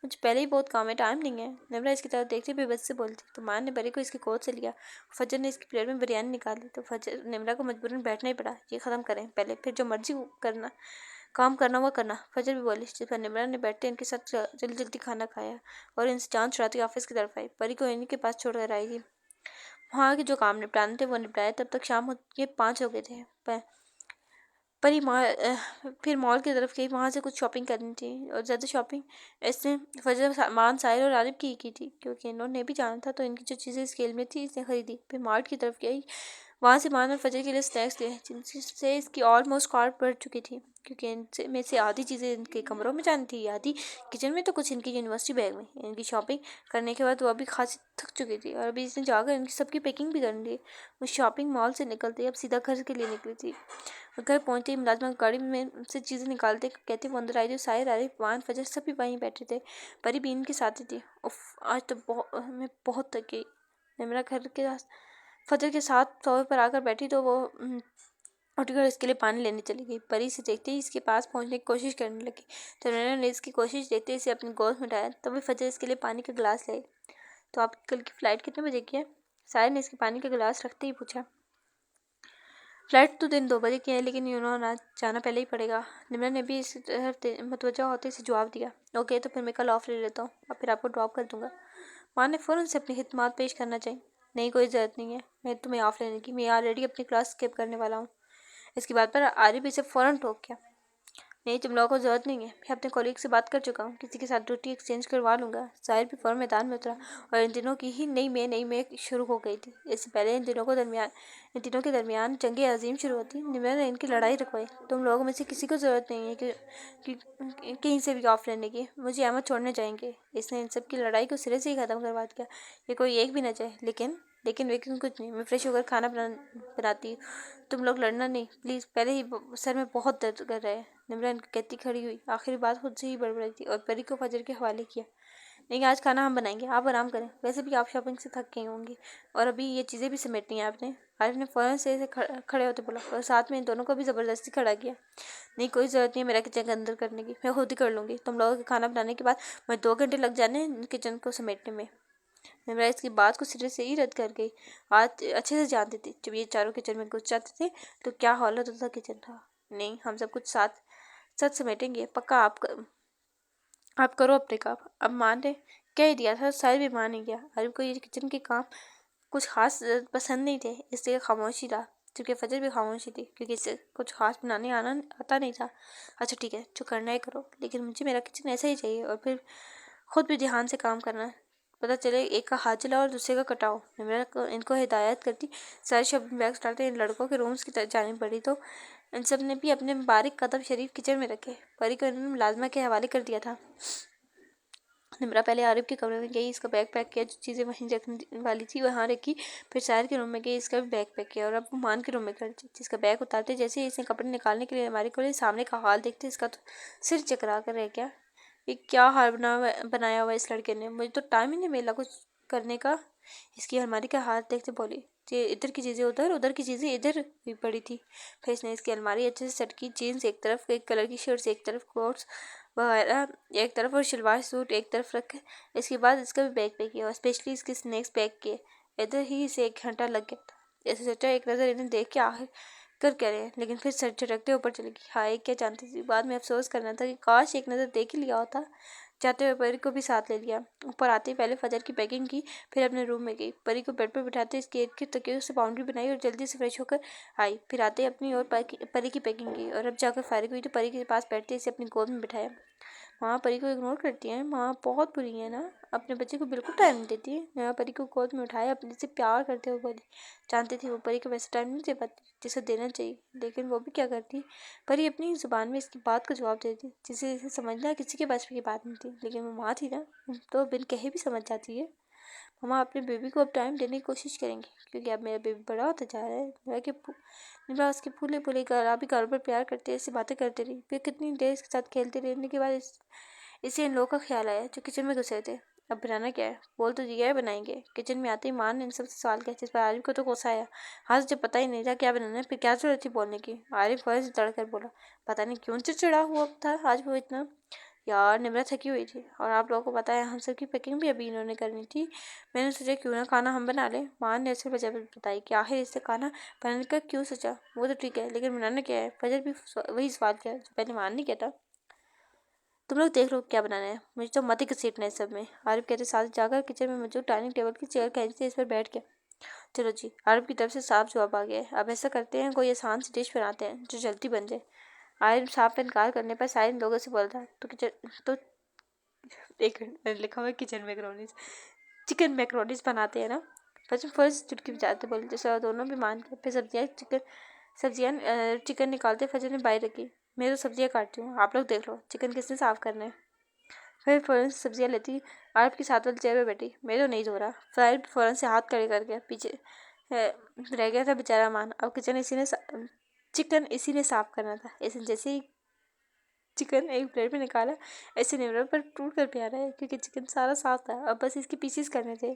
मुझे पहले ही बहुत काम है, टाइम नहीं है। निमरा इसकी तरफ देखते बेबस से बोलती तो माँ ने परी को इसकी गोद से लिया। फजर ने इसकी प्लेट में बिरयानी निकाली तो फजर निमरा को मजबूरन बैठना ही पड़ा। ये ख़त्म करें पहले, फिर जो मर्जी करना काम करना हुआ करना। फजर भी बोली। जिस पर निमरा ने बैठते इनके साथ जल्दी जल्दी खाना खाया और इनसे जान छुड़ाती ऑफिस की तरफ आई। परी को इन्हीं के पास छोड़ कर आई थी। वहाँ के जो काम निपटाने थे वो निपटाए, तब तक शाम के 5 हो गए थे। परी फिर मॉल की तरफ गई, वहाँ से कुछ शॉपिंग करनी थी और ज़्यादा शॉपिंग इसने फजर सामान साहिल और आरिफ की थी, क्योंकि इन्होंने भी जाना था तो इनकी जो चीज़ें स्केल में थी इसने खरीदी। फिर मार्ट की तरफ गई, वहाँ से मान और फजर के लिए स्नैक्स लिए जिनसे इसकी ऑलमोस्ट कार्ड पड़ चुकी थी, क्योंकि इनसे में से आधी चीज़ें इनके कमरों में जानी थी, आधी किचन में, तो कुछ इनकी यूनिवर्सिटी बैग में। इनकी शॉपिंग करने के बाद वो अभी खासी थक चुकी थी और अभी इसने जाकर इनकी सबकी पैकिंग भी करनी थी। वो शॉपिंग मॉल से निकलते अब सीधा घर के लिए निकली थी। घर पहुंचते ही मुलाजमा गाड़ी में से चीज़ें निकालते कहते वो अंदर आई थी। साहिर आरिफ वान फजर सभी वहीं बैठे थे। परी भी इनके साथ ही थी। उफ, आज तो मैं बहुत थक गई। निमरा घर के फजर के साथ सोफे पर आकर बैठी तो वो उठकर इसके लिए पानी लेने चली गई। परी से देखते ही इसके पास पहुंचने की कोशिश करने लगी तो नैना ने इसकी कोशिश देखते ही इसे अपनी गोद में उठाया। तभी फजर इसके लिए पानी का गिलास लाई। तो आपकी कल की फ़्लाइट कितने बजे की है? साहिर ने इसके पानी का गिलास रखते ही पूछा। फ्लाइट तो दिन 2 बजे की है, लेकिन उन्होंने जाना पहले ही पड़ेगा। निमरा ने भी इस तरफ मतवजा होते से जवाब दिया। ओके, तो फिर मैं कल ऑफ ले लेता हूँ और फिर आपको ड्रॉप कर दूंगा। माँ ने फ़ौरन से अपनी खिदमत पेश करना चाहिए। नहीं, कोई ज़रूरत नहीं है मैं तुम्हें ऑफ लेने की, मैं ऑलरेडी अपनी क्लास स्किप करने वाला हूँ। इसकी बात पर आरिफ इसे फ़ौरन टोक गया। नहीं, तुम लोगों को ज़रूरत नहीं है, मैं अपने कॉलीग से बात कर चुका हूँ, किसी के साथ ड्यूटी एक्सचेंज करवा लूँगा। साहिर भी फ़ौरन मैदान में उतरा और इन दिनों की ही नई में शुरू हो गई थी। इससे पहले इन दिनों के दरमियान जंग अजीम शुरू होती। निमरा ने इनकी लड़ाई रखवाई। तुम लोगों में से किसी को ज़रूरत नहीं है कि कहीं से भी ऑफ लेने की, मुझे अहमद छोड़ने जाएंगे। इसने इन सब की लड़ाई को सिरे से ही ख़त्म करवा दिया। ये कोई एक भी ना चाहे, लेकिन कुछ नहीं, मैं फ्रेश होकर खाना बनाती, तुम लोग लड़ना नहीं प्लीज़, पहले ही सर में बहुत दर्द कर रहा है। निमरा इनको कहती खड़ी हुई। आखिरी बात खुद से ही बड़बड़ाई थी और परी को फजर के हवाले किया। नहीं, आज खाना हम बनाएंगे, आप आराम करें, वैसे भी आप शॉपिंग से थक गई होंगी और अभी ये चीज़ें भी समेटनी है आपने। आरिफ ने फ़ौरन से इसे खड़े होते बोला और साथ में इन दोनों को भी ज़बरदस्ती खड़ा किया। नहीं, कोई ज़रूरत नहीं है मेरा किचन अंदर करने की, मैं खुद ही कर लूँगी। तुम लोगों के खाना बनाने के बाद मैं 2 घंटे लग जाने किचन को समेटने में। निमरा इसकी बात को सिरे से ही रद्द कर गई। आज अच्छे से जानती थी जब ये चारों किचन में घुस जाते थे तो क्या हालत होता किचन था। नहीं, हम सब कुछ साथ साथ समेटेंगे, पक्का। आप करो अपने काम। अब माँ ने कह ही दिया था, साहिर भी मान ही गया। आरिफ को ये किचन के काम कुछ खास पसंद नहीं थे, इसलिए खामोशी रहा। क्योंकि फजर भी खामोशी थी, क्योंकि इसे कुछ खास बनाने आता नहीं था। अच्छा ठीक है, जो करना है करो, लेकिन मुझे मेरा किचन ऐसा ही चाहिए और फिर खुद भी ध्यान से काम करना। पता चले एक का हाथ चलाओ और दूसरे का कटाओ। निमरा को इनको हिदायत करती सारे शब्द बैग डालते इन लड़कों के रूम्स की तरफ जानी पड़ी तो इन सब ने भी अपने बारीक कदम शरीफ किचन में रखे। परी को इन्होंने मुलाजमा के हवाले कर दिया था। निमरा पहले आरिफ के कमरे में गई, इसका बैग पैक किया, जो चीज़ें वहीं रखने वाली थी वहाँ रखी। फिर साहिर के रूम में गई, इसका भी बैग पैक किया और अब वो मान के रूम में कर दी। जिसका बैग उतारते जैसे ही इसने कपड़े निकालने के लिए अलमारी खोली, सामने का हाल देखते इसका तो सिर चकरा कर रह गया। ये क्या हाल बनाया हुआ इस लड़के ने, मुझे तो टाइम ही नहीं मिला कुछ करने का। इसकी अलमारी का हाथ देखते बोली, ये इधर की चीज़ें उधर, उधर की चीज़ें इधर भी पड़ी थी। फिर इसने इसकी अलमारी अच्छे से सेट की। जीन्स एक तरफ, एक कलर की शर्ट्स एक तरफ, कोट्स वगैरह एक तरफ और शलवार सूट एक तरफ रखे। इसके बाद इसका भी बैग पैक किया और स्पेशली इसके स्नैक्स पैक किए। इधर ही इसे 1 घंटा लग गया था। ऐसे सोचा एक नज़र इन्हें देख के आखिर कर कह रहे हैं, लेकिन फिर सर झटकते ऊपर चली गई। हाय, क्या जानती थी, बाद में अफसोस करना था कि काश एक नज़र देख ही लिया होता। जाते हुए परी को भी साथ ले लिया। ऊपर आते ही पहले फजर की पैकिंग की, फिर अपने रूम में गई। परी को बेड पर बिठाते इसके इर्द गिर्द तकियों से बाउंड्री बनाई और जल्दी से फ्रेश होकर आई। फिर आते ही अपनी और परी की पैकिंग की और अब जाकर फारिग हुई तो परी के पास बैठते इसे अपनी गोद में बिठाया। माँ परी को इग्नोर करती है। माँ बहुत बुरी है ना, अपने बच्चे को बिल्कुल टाइम नहीं देती है। मैं परी को गोद में उठाया, अपने से प्यार करते हुए बोली। जानती थी वो परी को वैसे टाइम नहीं दे पाती जिसे देना चाहिए, लेकिन वो भी क्या करती, परी अपनी जुबान में इसकी बात का जवाब देती, जिसे इसे समझना किसी के बस की बात नहीं थी। लेकिन वो माँ थी ना, तो बिन कहे भी समझ जाती है। मम्मा अपने बेबी को अब टाइम देने की कोशिश करेंगे, क्योंकि अब मेरा बेबी बड़ा होता जा रहा है। निभा उसके फूले फूले गुलाबी गालों पर प्यार करते ऐसी बातें करते रही। फिर कितनी देर इसके साथ खेलते रहने के बाद इसे इन लोगों का ख्याल आया जो किचन में घुसे थे। अब बनाना क्या है, बोल तो दिया है बनाएंगे। किचन में आते ही माँ ने इन सबसे सवाल किया, जिस पर आरिफ को तो गुस्सा आया। हाँ, जब पता ही नहीं था क्या बनाना है, फिर क्या जरूरत थी बोलने की। आरिफ फौरन से तड़कर बोला, पता नहीं क्यों चिड़चिड़ा हुआ था आज वो इतना। यार निम्रा थकी हुई थी, और आप लोगों को पता है हम सबकी पैकिंग भी अभी इन्होंने करनी थी। मैंने सोचा क्यों ना खाना हम बना लें। माँ ने असल वजह बताई कि आखिर इससे खाना बनाने का क्यों सोचा। वो तो ठीक है, लेकिन बनाना क्या है। फजर भी वही सवाल किया जो पहले मान नहीं किया था। तुम लोग देख लो क्या बनाना है, मुझे तो मत ही घसीटना है सब में। आरिफ कहते साथ जाकर किचन में मौजूद डाइनिंग टेबल की चेयर खींच से इस पर बैठ गया। चलो जी, आरिफ की तरफ से साफ जवाब आ गया है। अब ऐसा करते हैं, कोई आसान सी डिश बनाते हैं जो जल्दी बन जाए। आरिफ साफ इनकार करने पर सारे लोगों से बोल रहा तो किचन तो एक मिनट, लिखा हुआ है किचन मैक्रोनीज, चिकन मैक्रोनीज बनाते हैं ना। बच्चों फर्स्ट चुटकी बजाते बोले, जैसे दोनों भी मान गए। फिर सब्जियां चिकन निकालते फजर ने बाई रखी। मैं तो सब्जियां काटती हूँ, आप लोग देख लो चिकन किसने साफ करना है। फिर फ़ौरन से सब्जियां लेती आरिफ के साथ वाली चेयर पर बैठी। मैं तो नहीं धो रहा। फिर फ़ौरन से हाथ खड़े कर गया, पीछे रह गया था बेचारा मान। अब चिकन इसी ने साफ करना था। ऐसे जैसे ही चिकन एक प्लेट में निकाला, ऐसे निमरा पर टूट कर प्यारा है, क्योंकि चिकन सारा साफ था। अब बस इसके पीसेस करने थे।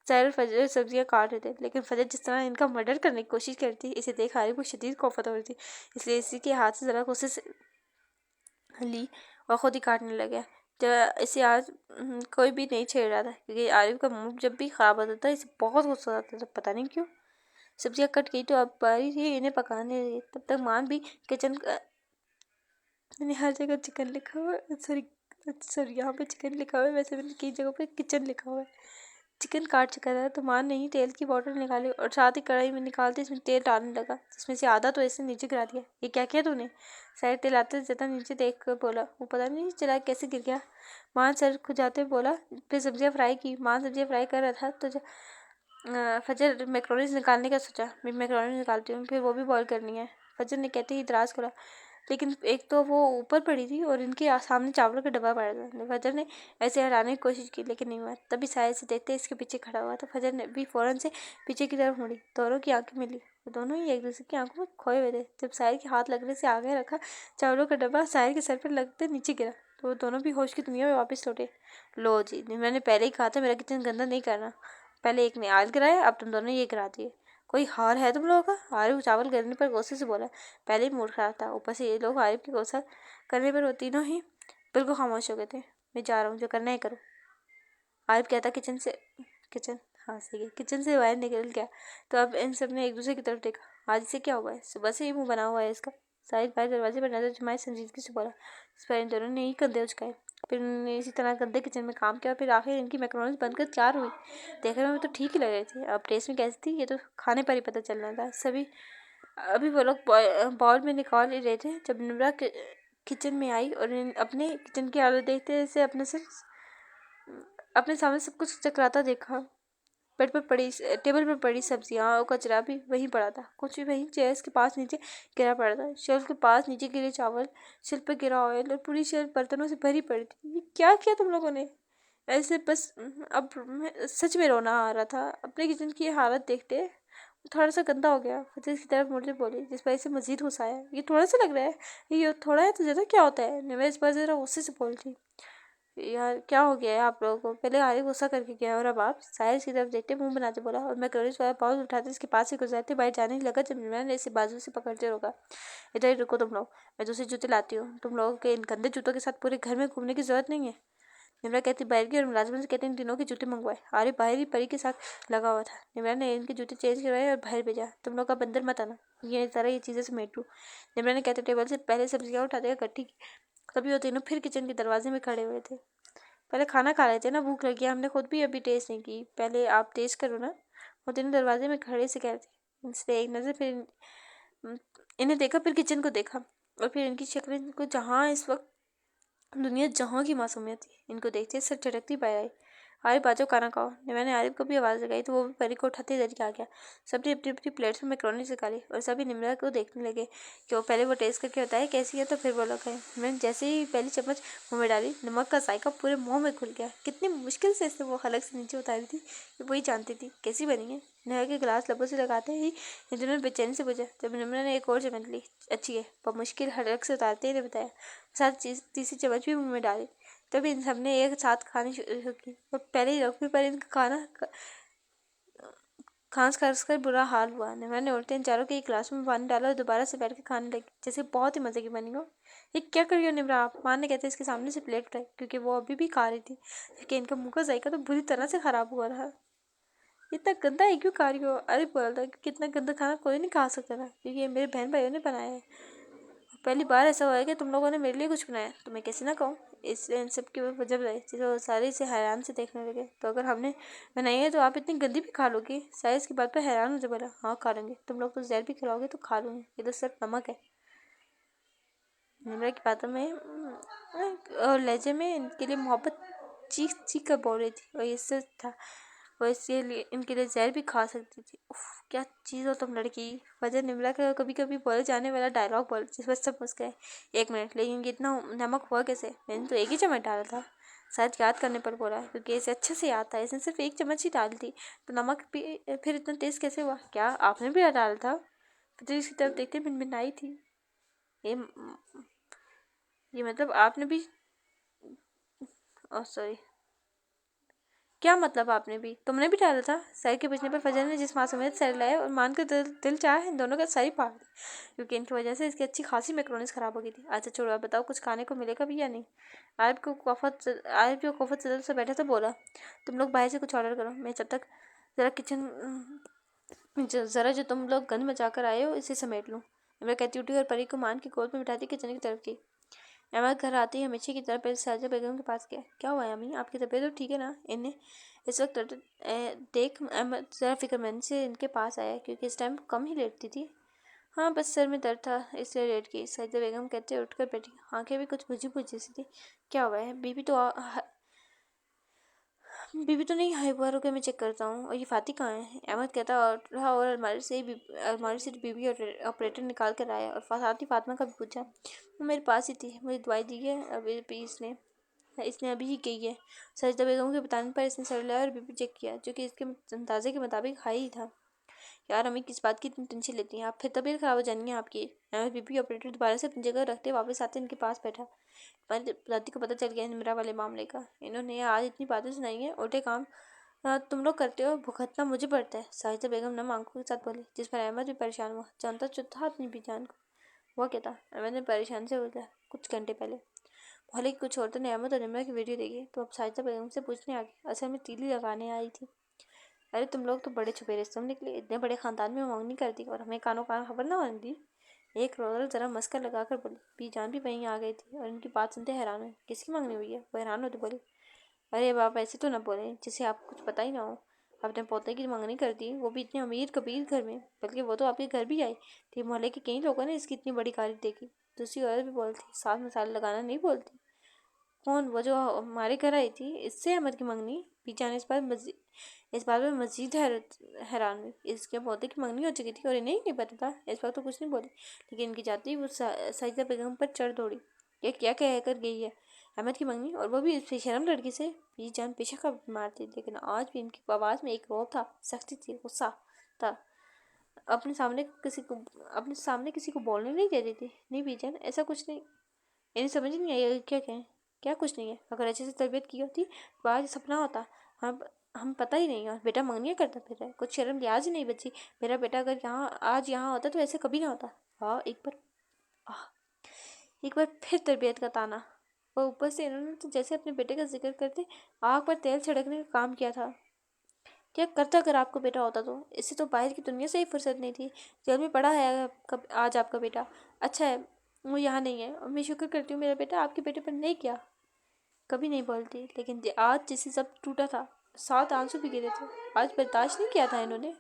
साहिर फजर सब्जियां काट रहे थे, लेकिन फजर जिस तरह इनका मर्डर करने की कोशिश करती, इसे देख आरिफ को शदीद खौफत हो रही थी। इसलिए इसी के हाथ से ज़रा गुस्से से ली और खुद ही काटने लगा। जब इसे आज कोई भी नहीं छेड़ रहा था, क्योंकि आरिफ का मूड जब भी ख़राब होता था इसे बहुत गुस्सा आता था, पता नहीं क्यों। सब्जियां कट गई तो अब बारी थी इन्हें पकाने लगी। तब तक मान भी किचन मैंने हर जगह चिकन लिखा हुआ है, सॉरी यहाँ पे चिकन लिखा हुआ है, वैसे मैंने कई जगहों पे किचन लिखा हुआ है। चिकन काट चुका था तो मान ने ही तेल की बोतल निकाली और साथ ही कढ़ाई में निकालते इसमें तेल डालने लगा, जिसमें से आधा तो ऐसे नीचे गिरा दिया। ये क्या किया तूने। शायद तेल आते ज़्यादा नीचे देख कर बोला, वो पता नहीं चला कैसे गिर गया। मान सर खुजाते बोला। फिर सब्जियां फ्राई की। मान सब्जियां फ्राई कर रहा था तो फजर मैक्रोनीज निकालने का सोचा। मैं मैक्रोनीज निकालती हूँ, फिर वो भी बॉईल करनी है। फजर ने कहते ही इतराज़ करा, लेकिन एक तो वो ऊपर पड़ी थी और इनके सामने चावलों का डब्बा पड़ा था। फजर ने ऐसे हटाने की कोशिश की, लेकिन नहीं हुआ। तभी साहिल से देखते इसके पीछे खड़ा हुआ, तो फजर ने भी फ़ौरन से पीछे की तरफ मुड़ी। दोनों की आंखें मिली। वो दोनों ही एक दूसरे की आंखों में खोए हुए थे। जब साहिल के हाथ लगने से आगे रखा चावलों का डब्बा साहिल के सर पर लगते नीचे गिरा, तो वो दोनों भी होश की दुनिया में वापस लौटे। लो जी, मैंने पहले ही कहा था मेरा किचन गंदा नहीं करना। पहले एक ने आज गिराया, अब तुम दोनों ये गिरा दिए। कोई हार है तुम लोगों का। आरिफ चावल गिरने पर गुस्से से बोला। पहले ही मूड खराब था, ऊपर से ये लोग आरिफ की गुस्सा करने पर वो तीनों ही बिल्कुल खामोश हो गए थे। मैं जा रहा हूँ, जो करना है करो। आरिफ कहता किचन हाँ सही है, किचन से बाहर निकल गया। तो अब इन सब ने एक दूसरे की तरफ देखा। आज इसे क्या हुआ है, सुबह से ही मुंह बना हुआ है इसका। साहिद भाई दरवाजे पर नजर जमाए संजीदगी से बोला। इस पर इन दोनों ने ही कंधे उचकाए। फिर उन्होंने इसी तरह गंदे किचन में काम किया, फिर आखिर इनकी मैक्रोनीज बनकर तैयार हुई। देखने में तो ठीक ही लग रही थी, अब टेस्ट में कैसी थी ये तो खाने पर ही पता चलना था। सभी अभी वो लोग बाउल में निकाल ही रहे थे जब निम्रा किचन में आई और अपने किचन की हालत देखते जैसे अपने सामने सब कुछ चकराता देखा। बेड पर पड़ी टेबल पर पड़ी सब्जियां और कचरा भी वहीं पड़ा था। कुछ भी वहीं चेयर्स के पास नीचे गिरा पड़ा था। शेल्फ के पास नीचे गिरे चावल, शेल्फ पर गिरा ऑयल और पूरी शेल्फ बर्तनों से भरी पड़ी थी। ये क्या किया तुम लोगों ने। ऐसे बस अब सच में रोना आ रहा था अपने किचन की हालत देखते। थोड़ा सा गंदा हो गया। फतेह की तरफ मुड़ते बोली, जिस पर इसे मजीद गुस्सा आया। ये थोड़ा सा लग रहा है, ये थोड़ा है तो ज़्यादा क्या होता है। निवेश इस पर ज़रा गुस्से से बोल थी। यार क्या हो गया है आप लोगों को। पहले आरिफ गुस्सा करके गया और अब आप। साहिल की तरफ देखते मुंह बनाते बोला, और मैं करीज वाला बाउल उठाते इसके पास से गुजरते बाहर जाने लगा जब मैंने इसे बाजू से पकड़ते रोका। इधर ही रुको तुम लोग, मैं दूसरे जूते लाती हूँ। तुम लोगों के इन गंदे जूतों के साथ पूरे घर में घूमने की जरूरत नहीं है। निम्रा कहती बाहर की और मुलाजिम से कहते इन तीनों के जूते मंगवाए। आरिफ बाहर ही परी के साथ लगा हुआ था। निम्रा ने इनके जूते चेंज करवाए और बाहर भेजा। तुम लोग अब अंदर मत आना, ये ज़रा ये चीज़ें समेट लूँ। निम्रा ने कहते टेबल से पहले सब्जियाँ उठाते इकट्ठी की। तभी वो तीनों फिर किचन के दरवाजे में खड़े हुए थे। पहले खाना खा लेते ना, भूख लगी है, हमने खुद भी अभी टेस्ट नहीं की, पहले आप टेस्ट करो ना। वो तीनों दरवाजे में खड़े से कह रहे थे। इसलिए एक नज़र फिर इन्हें देखा, फिर किचन को देखा और फिर इनकी शक्लें को, जहाँ इस वक्त दुनिया जहाँ की मासूमियत थी। इनको देखते सर झटकती बाहर आई। आरिफ आ जाओ, खाना खाओ। मैंने आरिफ को भी आवाज़ लगाई तो वो भी परी को उठाते इधर ही आ गया। सबने अपनी अपनी प्लेट्स में मैक्रोनी निकाली और सभी निम्रा को देखने लगे कि वो पहले वो टेस्ट करके बताए कैसी है, तो फिर वो लोग खाए। मैंने जैसे ही पहली चम्मच मुँह में डाली, नमक का जायका पूरे मुँह में घुल गया। कितनी मुश्किल से इसे वो हलक से नीचे उतारी थी कि वही जानती थी कैसी बनी है। नहर के गिलास लबों से लगाते ही इंद्र ने बेचैनी से पूछा। जब निम्रा ने एक और चम्मच ली, अच्छी है, पर मुश्किल हलक से उतारते ही ने बताया। साथ तीसरी चम्मच भी मुँह में डाली। तभी इन सबने एक साथ खानी शुरू की। वो पहले ही रखी पर इनका खाना खांस खांस कर बुरा हाल हुआ। निम्रा ने उल्टे इन चारों के एक गिलास में पानी डाला और दोबारा से बैठ के खाने लगी जैसे बहुत ही मजे की बनी हो। ये क्या कर रही हो निम्रा आप? माँ ने कहते इसके सामने से प्लेट उठाई क्योंकि वो अभी भी खा रही थी, लेकिन इनका मुँह का जायका तो बुरी तरह से खराब हुआ था। इतना गंदा है क्यों खा रही हो? अरे बोल था कि इतना गंदा खाना कोई नहीं खा सकता था क्योंकि ये मेरे बहन भाइयों ने बनाया है। पहली बार ऐसा हुआ है कि तुम लोगों ने मेरे लिए कुछ बनाया, तो मैं कैसे ना कहूँ। इसलिए इन सब की वजह बताई जिसे सारे इसे हैरान से देखने लगे। तो अगर हमने बनाई है तो आप इतनी गंदी भी खा लोगी? सारे इसकी बात पर हैरान हो जाए। बोला, हाँ खा लूँगी, तुम लोग तो जहर भी खिलाओगे तो खा लूँगी, ये तो सिर्फ नमक है। निम्रा की बातों में और लहजे में इनके लिए मोहब्बत चीख चीख कर बोल रही थी और इससे था वो इसके लिए इनके लिए जहर भी खा सकती थी। उफ, क्या चीज़ हो तुम लड़की। वजह निम्रा का कभी कभी बोले जाने वाला डायलॉग बोल जिस पर सब मुस्काए। एक मिनट, लेकिन इतना नमक हुआ कैसे? मैंने तो एक ही चम्मच डाला था। शायद याद करने पर बोला क्योंकि इसे अच्छे से याद था, इसने सिर्फ एक चम्मच ही डाली थी। तो नमक भी फिर इतना तेज कैसे हुआ? क्या आपने भी डाला था? फिर इसकी तरफ देखते मिनमिनाई थी। ये ये मतलब आपने भी? ओह सॉरी, क्या मतलब आपने भी? तुमने भी डाला था? सर के पूछने पर फजल ने जिस मासूमियत सर लाया और मानकर दिल चाहा इन दोनों का सर ही फाड़ दिया क्योंकि इनकी वजह से इसकी अच्छी खासी मैक्रोनीस खराब हो गई थी। अच्छा छोड़ो, आप बताओ कुछ खाने को मिलेगा भी या नहीं? आरिफ जो कोफत से बैठा था बोला, तुम लोग बाहर से कुछ ऑर्डर करो, मैं जब तक ज़रा जो तुम लोग गंद मचा कर आए हो इसे समेट लूँ। मैं कहती उठी और परी को मान की गोद में बिठाती किचन की तरफ की। अहमद घर आते ही हमेशा की तरह पहले साजिदा बेगम के पास गया। क्या हुआ है अम्मी, आपकी तबीयत तो ठीक है ना? इन्हें इस वक्त देख अहमद ज़रा फिक्रमंदी से इनके पास आया क्योंकि इस टाइम कम ही लेटती थी। हाँ बस सर में दर्द था इसलिए लेट गई, साजिदा बेगम कहते उठकर बैठी। आंखें भी कुछ बुझी बुझी सी थी। क्या हुआ है? बीबी तो नहीं, हाई बार होकर मैं चेक करता हूँ। और ये फाती कहाँ है? अहमद कहता और रहा और अलमारी से बीबी ऑपरेटर निकाल कर आया और साथ ही फातिमा का भी पूछा। वो मेरे पास ही थी, मुझे दवाई दी है अभी भी इसने अभी ही की है। सजदा बेगम के बताने पर इसने सर लिया और बीबी चेक किया जो कि इसके अंदाजे के मुताबिक हाई ही था। यार अम्मी किस बात की इतनी टेंशन लेती हैं आप? फिर तबीयत खराब हो जानी है आपकी। अहमद बीबी ऑपरेटर दोबारा से अपनी जगह रखते वापस आते इनके पास बैठा। दादी को पता चल गया निमरा वाले मामले का। इन्होंने आज इतनी बातें सुनाई हैं, उल्टे काम तुम लोग करते हो, भुगतना मुझे पड़ता है। साहिदा बेगम नम आंखों के साथ बोली, जिस पर अहमद भी परेशान हुआ। जानता जो था अपनी बीजान को। हुआ क्या था? अहमद ने परेशान से बोला, कुछ घंटे पहले मोहल्ले की कुछ औरतों ने अहमद और निमरा की वीडियो देखी तो अब साहिदा बेगम से पूछने आ गई। असल में तीली लगाने आई थी। अरे तुम लोग तो बड़े छुपे रिश्तों में निकले, इतने बड़े खानदान में मंगनी कर दी और हमें कानों कान खबर ना होने दी। एक रोज़ल जरा मस्कर लगाकर बोली। बीजान भी वहीं आ गई थी और इनकी बात सुनते हैरान हुई। किसकी मंगनी हुई है? वो हैरान होती बोली। अरे बाप, ऐसे तो ना बोले जिसे आपको कुछ पता ही ना हो। अपने पोते की मंगनी कर दी, वो भी इतने अमीर कबीर घर में, बल्कि वो तो आपके घर भी आई थी। मोहल्ले के कई लोगों ने इसकी इतनी बड़ी कारी देखी। दूसरी औरत भी बोलती, साथ मसाले लगाना नहीं बोलती। कौन? वो जो हमारे घर आई थी, इससे अहमद की मंगनी? बीजान इस बात में मजीद हैरान हुई। इसके पौधे की मंगनी हो चुकी थी और इन्हें ही नहीं पता था। इस वक्त तो कुछ नहीं बोली, लेकिन इनकी जाती वो साजिदा बेगम पर चढ़ दौड़ी। ये क्या कह कर गई है? अहमद की मंगनी, और वो भी इस बेशरम लड़की से? बीजान पेशा का बीमार थी, लेकिन आज भी इनकी आवाज़ में एक रौब था, सख्ती थी, गुस्सा था। अपने सामने किसी को बोलने नहीं दे रही थी। नहीं बीजान, ऐसा कुछ नहीं। इन्हें समझ नहीं आई क्या कहें। क्या कुछ नहीं है? अगर अच्छे से तरबियत की होती तो आज सपना होता। हम हम पता ही नहीं। और बेटा मंगनियाँ करता फिर है, कुछ शर्म लिहाज ही नहीं बची। मेरा बेटा अगर आज यहाँ होता तो ऐसे कभी ना होता। हाँ आह, एक बार फिर तरबियत का ताना। और ऊपर से इन्होंने तो जैसे अपने बेटे का जिक्र करते आग पर तेल छिड़कने का काम किया था। क्या करता अगर आपको बेटा होता तो? इससे तो बाहर की दुनिया से ही फुर्सत नहीं थी। जेल में पड़ा है आज आपका बेटा। अच्छा है वो यहाँ नहीं है और मैं शुक्र करती हूँ मेरा बेटा आपके बेटे पर नहीं किया। कभी नहीं बोलती, लेकिन आज जिसे सब टूटा था, 7 आंसू भी गिरे थे, आज बर्दाश्त नहीं किया था इन्होंने।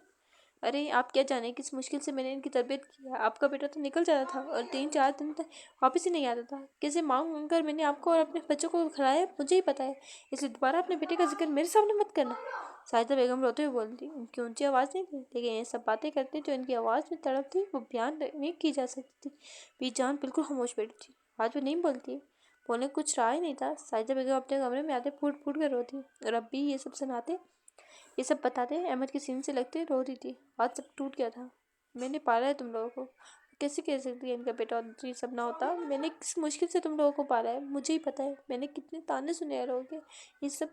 अरे आप क्या जाने किस मुश्किल से मैंने इनकी तरबियत की है। आपका बेटा तो निकल जाता था और 3-4 दिन तक वापस ही नहीं आता था। कैसे मांग मांग कर मैंने आपको और अपने बच्चों को खिलाया मुझे ही पता है, इसलिए दोबारा अपने बेटे का जिक्र मेरे सामने मत करना। साहिदा बेगम रोते हुए बोलती। उनकी ऊंची आवाज़ नहीं थी, लेकिन ये सब बातें करते जो इनकी आवाज़ में तड़प थी वो बयान नहीं की जा सकती थी। बीजान बिल्कुल खामोश बैठी थी, आज वो नहीं बोलती, बोलने को कुछ रहा ही नहीं था। साहिदा बेगम अपने कमरे में आते फूट फूट कर रोती, और अब भी ये सब सुनाते, ये सब बताते अहमद के सीने से लगते रो रही थी। आज सब टूट गया था। मैंने पाला है तुम लोगों को, कैसे कह सकती है इनका बेटा और ये सब ना होता। मैंने किस मुश्किल से तुम लोगों को पाला है, मुझे ही पता है। मैंने कितने ताने सुने हैं लोगों के, ये सब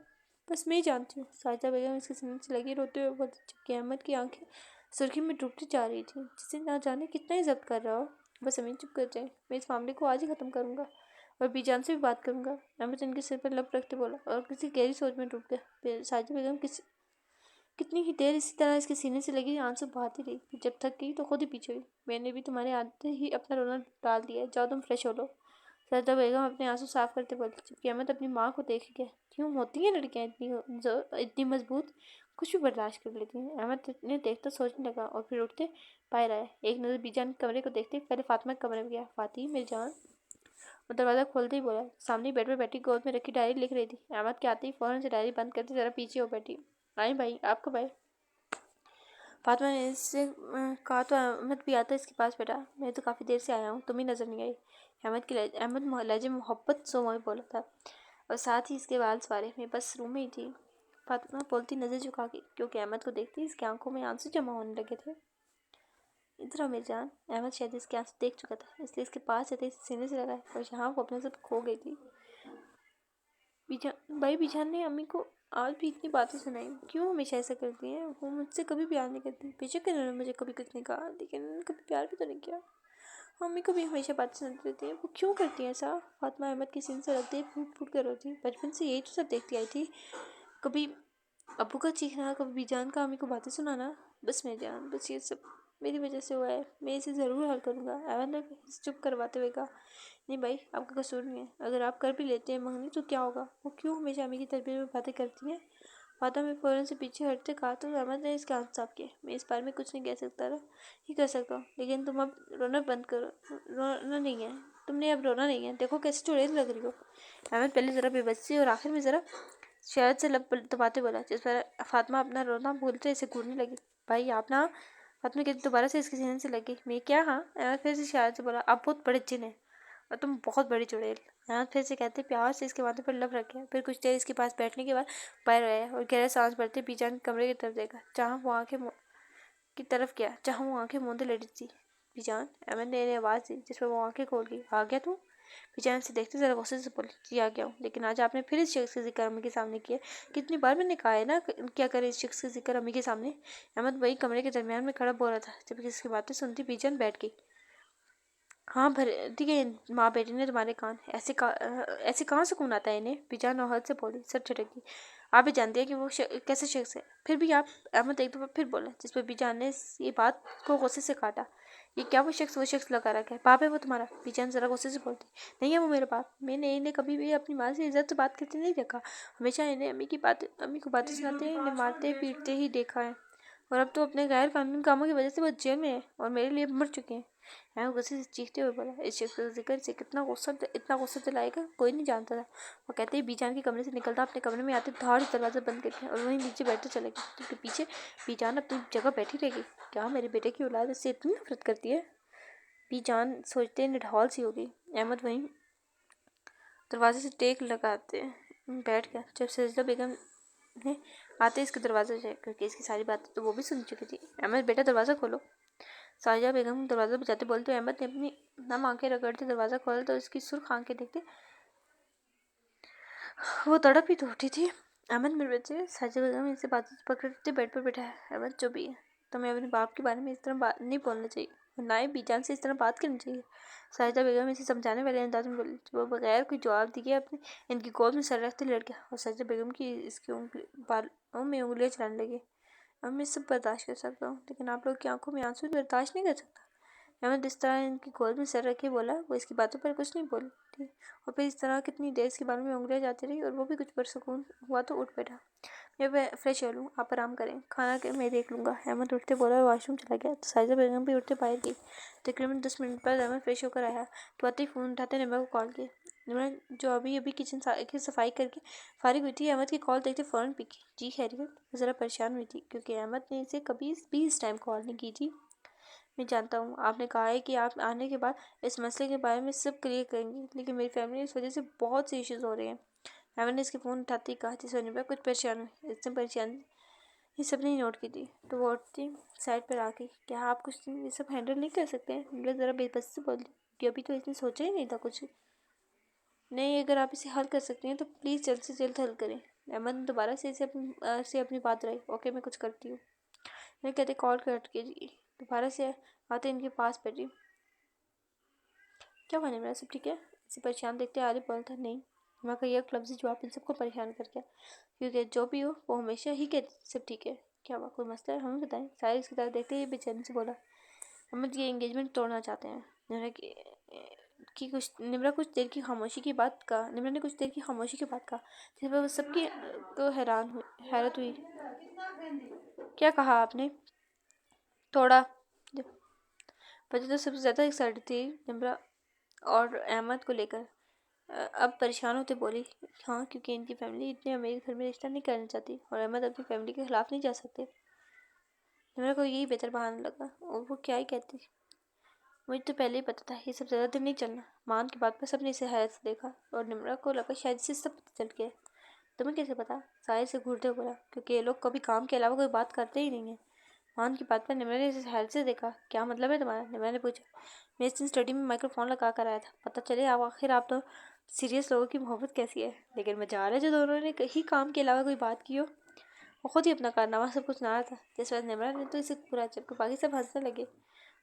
बस मैं ही जानती हूँ। साहिदा बेगम इसके सीने से लगी रोते हुए बोलती, जबकि अहमद की आंखें सुर्खी में डूबती जा रही थी, जिसे ना जाने कितना ही जब्त कर रहा हो। बस अमीन चुप कर जाए, मैं इस मामले को आज ही ख़त्म करूँगा और बीजान से भी बात करूँगा। अहमद इनके सिर पर लब रखते बोला और किसी गहरी सोच में डूब गया। साहिदा बेगम कितनी ही देर इसी तरह इसके सीने से लगी आंसू बहाती रही, जब थक गई तो खुद ही पीछे हुई। मैंने भी तुम्हारे आते ही अपना रोना डाल दिया है, जाओ तुम फ्रेश हो लो। सरदा बेगम अपने आंसू साफ करते बोली, जबकि अहमद अपनी माँ को देख गया। क्यों होती हैं लड़कियाँ इतनी मजबूत, कुछ भी बर्दाश्त कर लेती हैं। अहमद ने देखता सोचने लगा और फिर उठते पाए रहा। एक नज़र बीजान के कमरे को देखते पहले फातिमा के कमरे में गया। फातिमा मेरी जान, वो दरवाज़ा खोलते ही बोला। सामने बेड पर बैठी गोद में रखी डायरी लिख रही थी। अहमद के आते ही फ़ौरन से डायरी बंद करते ज़रा पीछे हो बैठी। आई भाई, आप कब आए? फातिमा ने इससे कहा तो अहमद भी आता इसके पास बेटा। मैं तो काफ़ी देर से आया हूँ, तुम ही नज़र नहीं आई। अहमद लहजे में मोहब्बत सोमा बोला था, और साथ ही इसके बाल सवारे। मैं बस रूम में ही थी, फातिमा बोलती नज़र झुका के, क्योंकि अहमद को देखती इसकी आंखों में आंसू जमा होने लगे थे। इधर आओ मेरी जान। अहमद शायद इसके आंसू देख चुका था, इसलिए इसके पास आते इसे सीने से लगाए, और यहाँ वो अपने साथ खो गई थी। बिजान ने अम्मी को आज भी इतनी बातें सुनाई। क्यों हमेशा ऐसा करती हैं? वो मुझसे कभी प्यार नहीं करती। बेशक इन्होंने मुझे कभी कुछ नहीं कहा, लेकिन उन्होंने कभी प्यार भी तो नहीं किया। मम्मी को भी हमेशा बातें सुनाती रहती हैं। वो क्यों करती हैं ऐसा? फातिमा अहमद की सीने से लगती फूट फूट कर रोती। बचपन से यही तो सब देखती आई थी, कभी अब्बू का चीखना, कभी बीजान का अम्मी को बातें सुनाना। बस मैं जान, बस ये सब मेरी वजह से हुआ है। मैं इसे ज़रूर हल करूँगा। अहमद ने चुप करवाते हुए कहा, नहीं भाई, आपका कसूर नहीं है। अगर आप कर भी लेते हैं मंगनी तो क्या होगा? वो क्यों हमेशा अम्मी की तरबियत में बातें करती हैं? फातिमा में फ़ौरन से पीछे हटते कहा तो अहमद ने इसके हाथ साफ किए। मैं इस बारे में कुछ नहीं कह सकता था, ही कर सकता हूँ, लेकिन तुम अब रोना बंद करो। रोना नहीं है, तुमने अब रोना नहीं है। देखो कैसे चुड़ैल लग रही हो। अहमद पहले ज़रा बेबसी और आखिर में ज़रा शायद से लब दबाते बोला, जिस पर फातिमा अपना रोना भूलते इसे घूरने लगी। भाई आप ना, फातिमा कहती दोबारा से इसके सीने से लगी। मैं क्या? हाँ। अहमद फिर से शायद से बोला, आप बहुत बड़े जिन हैं और तुम बहुत बड़ी चुड़ैल। अहमद फिर से कहते प्यार से इसके माथे पर लब रखे। फिर कुछ देर इसके पास बैठने के बाद पैर आया और गहरा सांस भरते बीजान कमरे की तरफ देखा, जहाँ वो आंखें की तरफ गया, जहाँ वो आंखें मूंदे लेटी थी। बीजान, अहमद ने आवाज़ दी, जिस पर वो आंखें खोल गई। आ गया तू? बीजान से देखते जरा गुस्से से बोली, जी आ गया हूँ, लेकिन आज आपने फिर इस शख्स का जिक्र अम्मी के सामने किया। कितनी बार मैंने कहा है ना क्या करे इस शख्स का जिक्र अम्मी के सामने। अहमद वही कमरे के दरमियान में खड़ा बोल रहा था, जब किसी बातें सुनती बीजान बैठ गई। हाँ भर ठीक है माँ बेटी ने तुम्हारे कान, ऐसे कहाँ सुकून आता है इन्हें। बीजान और हद से बोली, सर झटकी। आप भी जानती है कि वो कैसे शख्स है। फिर भी आप? अहमद एक दफ़ा फिर बोला, जिस पर बीजान ने ये बात को गुस्से से काटा। ये क्या वो शख्स लगा रखा है? बाप है वो तुम्हारा? बीजान ज़रा गुस्से से बोलती। नहीं है वो मेरा बाप। मैंने इन्हें कभी भी अपनी माँ से इज्जत से बात करते नहीं देखा। हमेशा इन्हें अम्मी को बातें सुनाते हैं, इन्हें मारते पीटते ही देखा है, और अब तो अपने गैर कानूनी कामों की वजह से वो जेल में है और मेरे लिए मर चुके हैं। मैं गुस्से से चीखते हुए बोला। इस शख्स का जिक्र से इतना गुस्सा दिलाएगा कोई नहीं जानता था। वो कहते ही बीजान के कमरे से निकलता अपने कमरे में आते धाड़ दरवाज़ा बंद करके और वहीं नीचे बैठते चले गए, क्योंकि पीछे बीजान अपनी जगह बैठी रहेगी। क्या मेरे बेटे की औलाद इससे इतनी नफरत करती है? बीजान सोचते निढाल सी होगी। अहमद वहीं दरवाजे से टेक लगाते बैठ गया, जब सजदा बेगम ने आते इसके दरवाज़ा चेक करके इसकी सारी बातें तो वो भी सुन चुकी थी। अहमद बेटा दरवाज़ा खोलो। साजिदा बेगम दरवाज़ा बजाते बोलते अहमद ने अपनी नम आंखें रगड़ते दरवाज़ा खोला तो इसकी सुर्ख आंखें देखते वो तड़प ही तो उठी थी। अहमद मेरे बच्चे। साजिदा बेगम इनसे बात पकड़ते बेड पर बैठा है। अहमद जो भी है, तुम्हें अपने बाप के बारे में इस तरह बात नहीं बोलना चाहिए, और ना ही बीजान से इस तरह बात करनी चाहिए। साजिदा बेगम इसे समझाने वाले अंदाज में बोली। वो बगैर कोई जवाब दिए अपने इनकी गोद में सर रखते लड़ गया, और साजिदा बेगम की इसकी बालों में उंगलियां चलाने लगी। अब मैं सब बर्दाश्त कर सकता हूँ, लेकिन आप लोग की आंखों में आंसू बर्दाश्त नहीं कर सकता। अहमद इस तरह इनकी गोद में सर रखे बोला, वो इसकी बातों पर कुछ नहीं बोलती। और फिर इस तरह कितनी देर इसके बालों में उंगलियां जाती रही और वो भी कुछ पुरसुकून हुआ तो उठ बैठा। मैं फ्रेश हो लूँ, आप आराम करें, खाना के मैं देख लूँगा। अहमद उठते बोला और वॉशरूम चला गया। तो साइजा बेगम भी उठते बाहर गई। तकरीबन 10 मिनट बाद अहमद फ्रेश होकर आया तो आते ही फ़ोन उठाते निम्रा को कॉल किया। निम्रा जो अभी अभी किचन की सफाई करके फारिग हुई थी, अहमद की कॉल देखते फ़ौरन पिकी। जी खैरियत? ज़रा परेशान हुई थी क्योंकि अहमद ने इसे कभी भी इस टाइम कॉल नहीं की थी। मैं जानता हूँ आपने कहा है कि आप आने के बाद इस मसले के बारे में सब क्लियर करेंगी, लेकिन मेरी फैमिली इस वजह से बहुत से इश्यूज हो रहे हैं। अहमद ने इसके फ़ोन उठाते ही कहा, जिससे निम्रा कुछ परेशान हुई। इसने परेशान ये सब नहीं नोट की थी तो वो उठती साइड पर आके, क्या आप कुछ ये सब हैंडल नहीं कर सकते हैं? निम्रा ज़रा बेबस से बोली कि अभी तो इसने सोचा ही नहीं था कुछ। नहीं, अगर आप इसे हल कर सकती हैं तो प्लीज़ जल्द से जल्द हल करें। अहमद ने दोबारा से अपनी बात रही। ओके, मैं कुछ करती हूँ। मैं कहते कॉल कट कीजिए। दोबारा से आते इनके पास बैठी। क्या बने मेरा, सब ठीक है? इसे परेशान देखते आलिफ बोलता, नहीं, माँ का यह लफ्ज़ी जवाब इन सबको परेशान कर गया, क्योंकि जो भी हो वो हमेशा ही कहती सब ठीक है। क्या हुआ, कोई मसला है? हमें बताएं। साहिर इसकी तरफ देखते ही बेचैनी से बोला, अहमद ये एंगेजमेंट तोड़ना चाहते हैं। निम्रा कुछ देर की खामोशी के बाद कहा। निम्रा ने कुछ देर की खामोशी के बाद कहा, जिस पर वो सबकी को हैरत हुई। क्या कहा आपने? थोड़ा वजह तो सबसे ज़्यादा एक्साइटेड थी निम्रा और अहमद को लेकर। अब परेशान होते बोली, हाँ, क्योंकि इनकी फैमिली इतने अमीर घर में रिश्ता नहीं करना चाहती और अहमद अपनी फैमिली के खिलाफ नहीं जा सकते। निम्रा को यही बेहतर बहाना लगा और वो क्या ही कहती। मुझे तो पहले ही पता था ये सब ज़्यादा दिन नहीं चलना। मान की बात पर सबने इसे हैरत से देखा और निम्रा को लगा शायद इसे सब पता चल गया। तुम्हें कैसे पता? साहिर से घूरते हुए बोला, क्योंकि ये लोग कभी काम के अलावा कोई बात करते ही नहीं है। मान की बात पर निम्रा ने इसे हैरत से देखा। क्या मतलब है तुम्हारा? निम्रा ने पूछा। मैं इस दिन स्टडी में माइक्रोफोन लगा कर आया था, पता चले आखिर आप तो सीरियस लोगों की मोहब्बत कैसी है। लेकिन मजा है जो दोनों ने कहीं काम के अलावा कोई बात की हो। वो खुद ही अपना कारनामा सब कुछ ना था। जिस वक्त निम्रा ने तो इसे पूरा, जबकि बाकी सब हंसने लगे।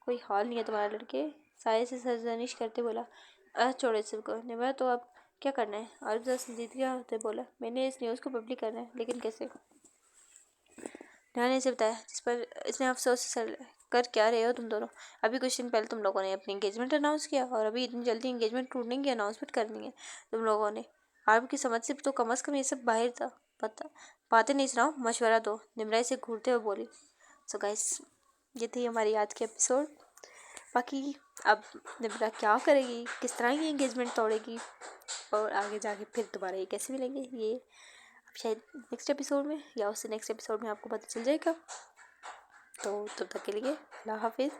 कोई हाल नहीं है तुम्हारे लड़के, साये से सरजनिश करते बोला। छोड़ो इस सबको। निम्रा, तो अब क्या करना है? और ज़रा संजीदगी होते बोला, मैंने इस न्यूज़ को पब्लिक करना है, लेकिन कैसे? ने इसे बताया, जिस पर इसने अफसोस से कर क्या रहे हो तुम दोनों? अभी कुछ दिन पहले तुम लोगों ने अपनी एंगेजमेंट अनाउंस किया और अभी इतनी जल्दी एंगेजमेंट टूटने की अनाउंसमेंट करनी है तुम लोगों ने? आपकी समझ से तो कम अज़ कम ये सब बाहर था। पता बातें नहीं सुनाओ, मशवरा दो। निम्रा से घूरते हुए बोली। सो गाइस, ये थी हमारी आज की एपिसोड। बाकी अब निम्रा क्या करेगी, किस तरह की एंगेजमेंट तोड़ेगी और आगे जाके फिर दोबारा ये कैसे मिलेंगे, ये अब शायद नेक्स्ट एपिसोड में या उससे नेक्स्ट एपिसोड में आपको पता चल जाएगा। तो तब तक के लिए अल्लाह हाफिज़।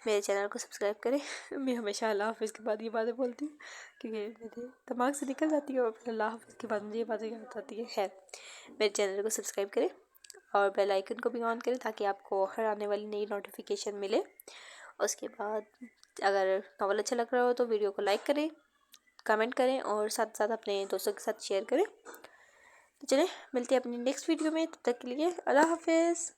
मेरे चैनल को सब्सक्राइब करें। मैं हमेशा अल्लाह हाफिज़ के बाद ये बातें बोलती हूँ क्योंकि मेरे दिमाग से निकल जाती है और फिर अल्लाह हाफिज़ के बाद मुझे ये बातें याद आती है। खैर, मेरे चैनल को सब्सक्राइब करें और बेल आइकन को भी ऑन करें ताकि आपको हर आने वाली नई नोटिफिकेशन मिले। उसके बाद अगर नॉवल अच्छा लग रहा हो तो वीडियो को लाइक करें, कमेंट करें और साथ साथ अपने दोस्तों के साथ शेयर करें। तो चलें, मिलते हैं अपनी नेक्स्ट वीडियो में। तब तक के लिए अल्लाह हाफिज़।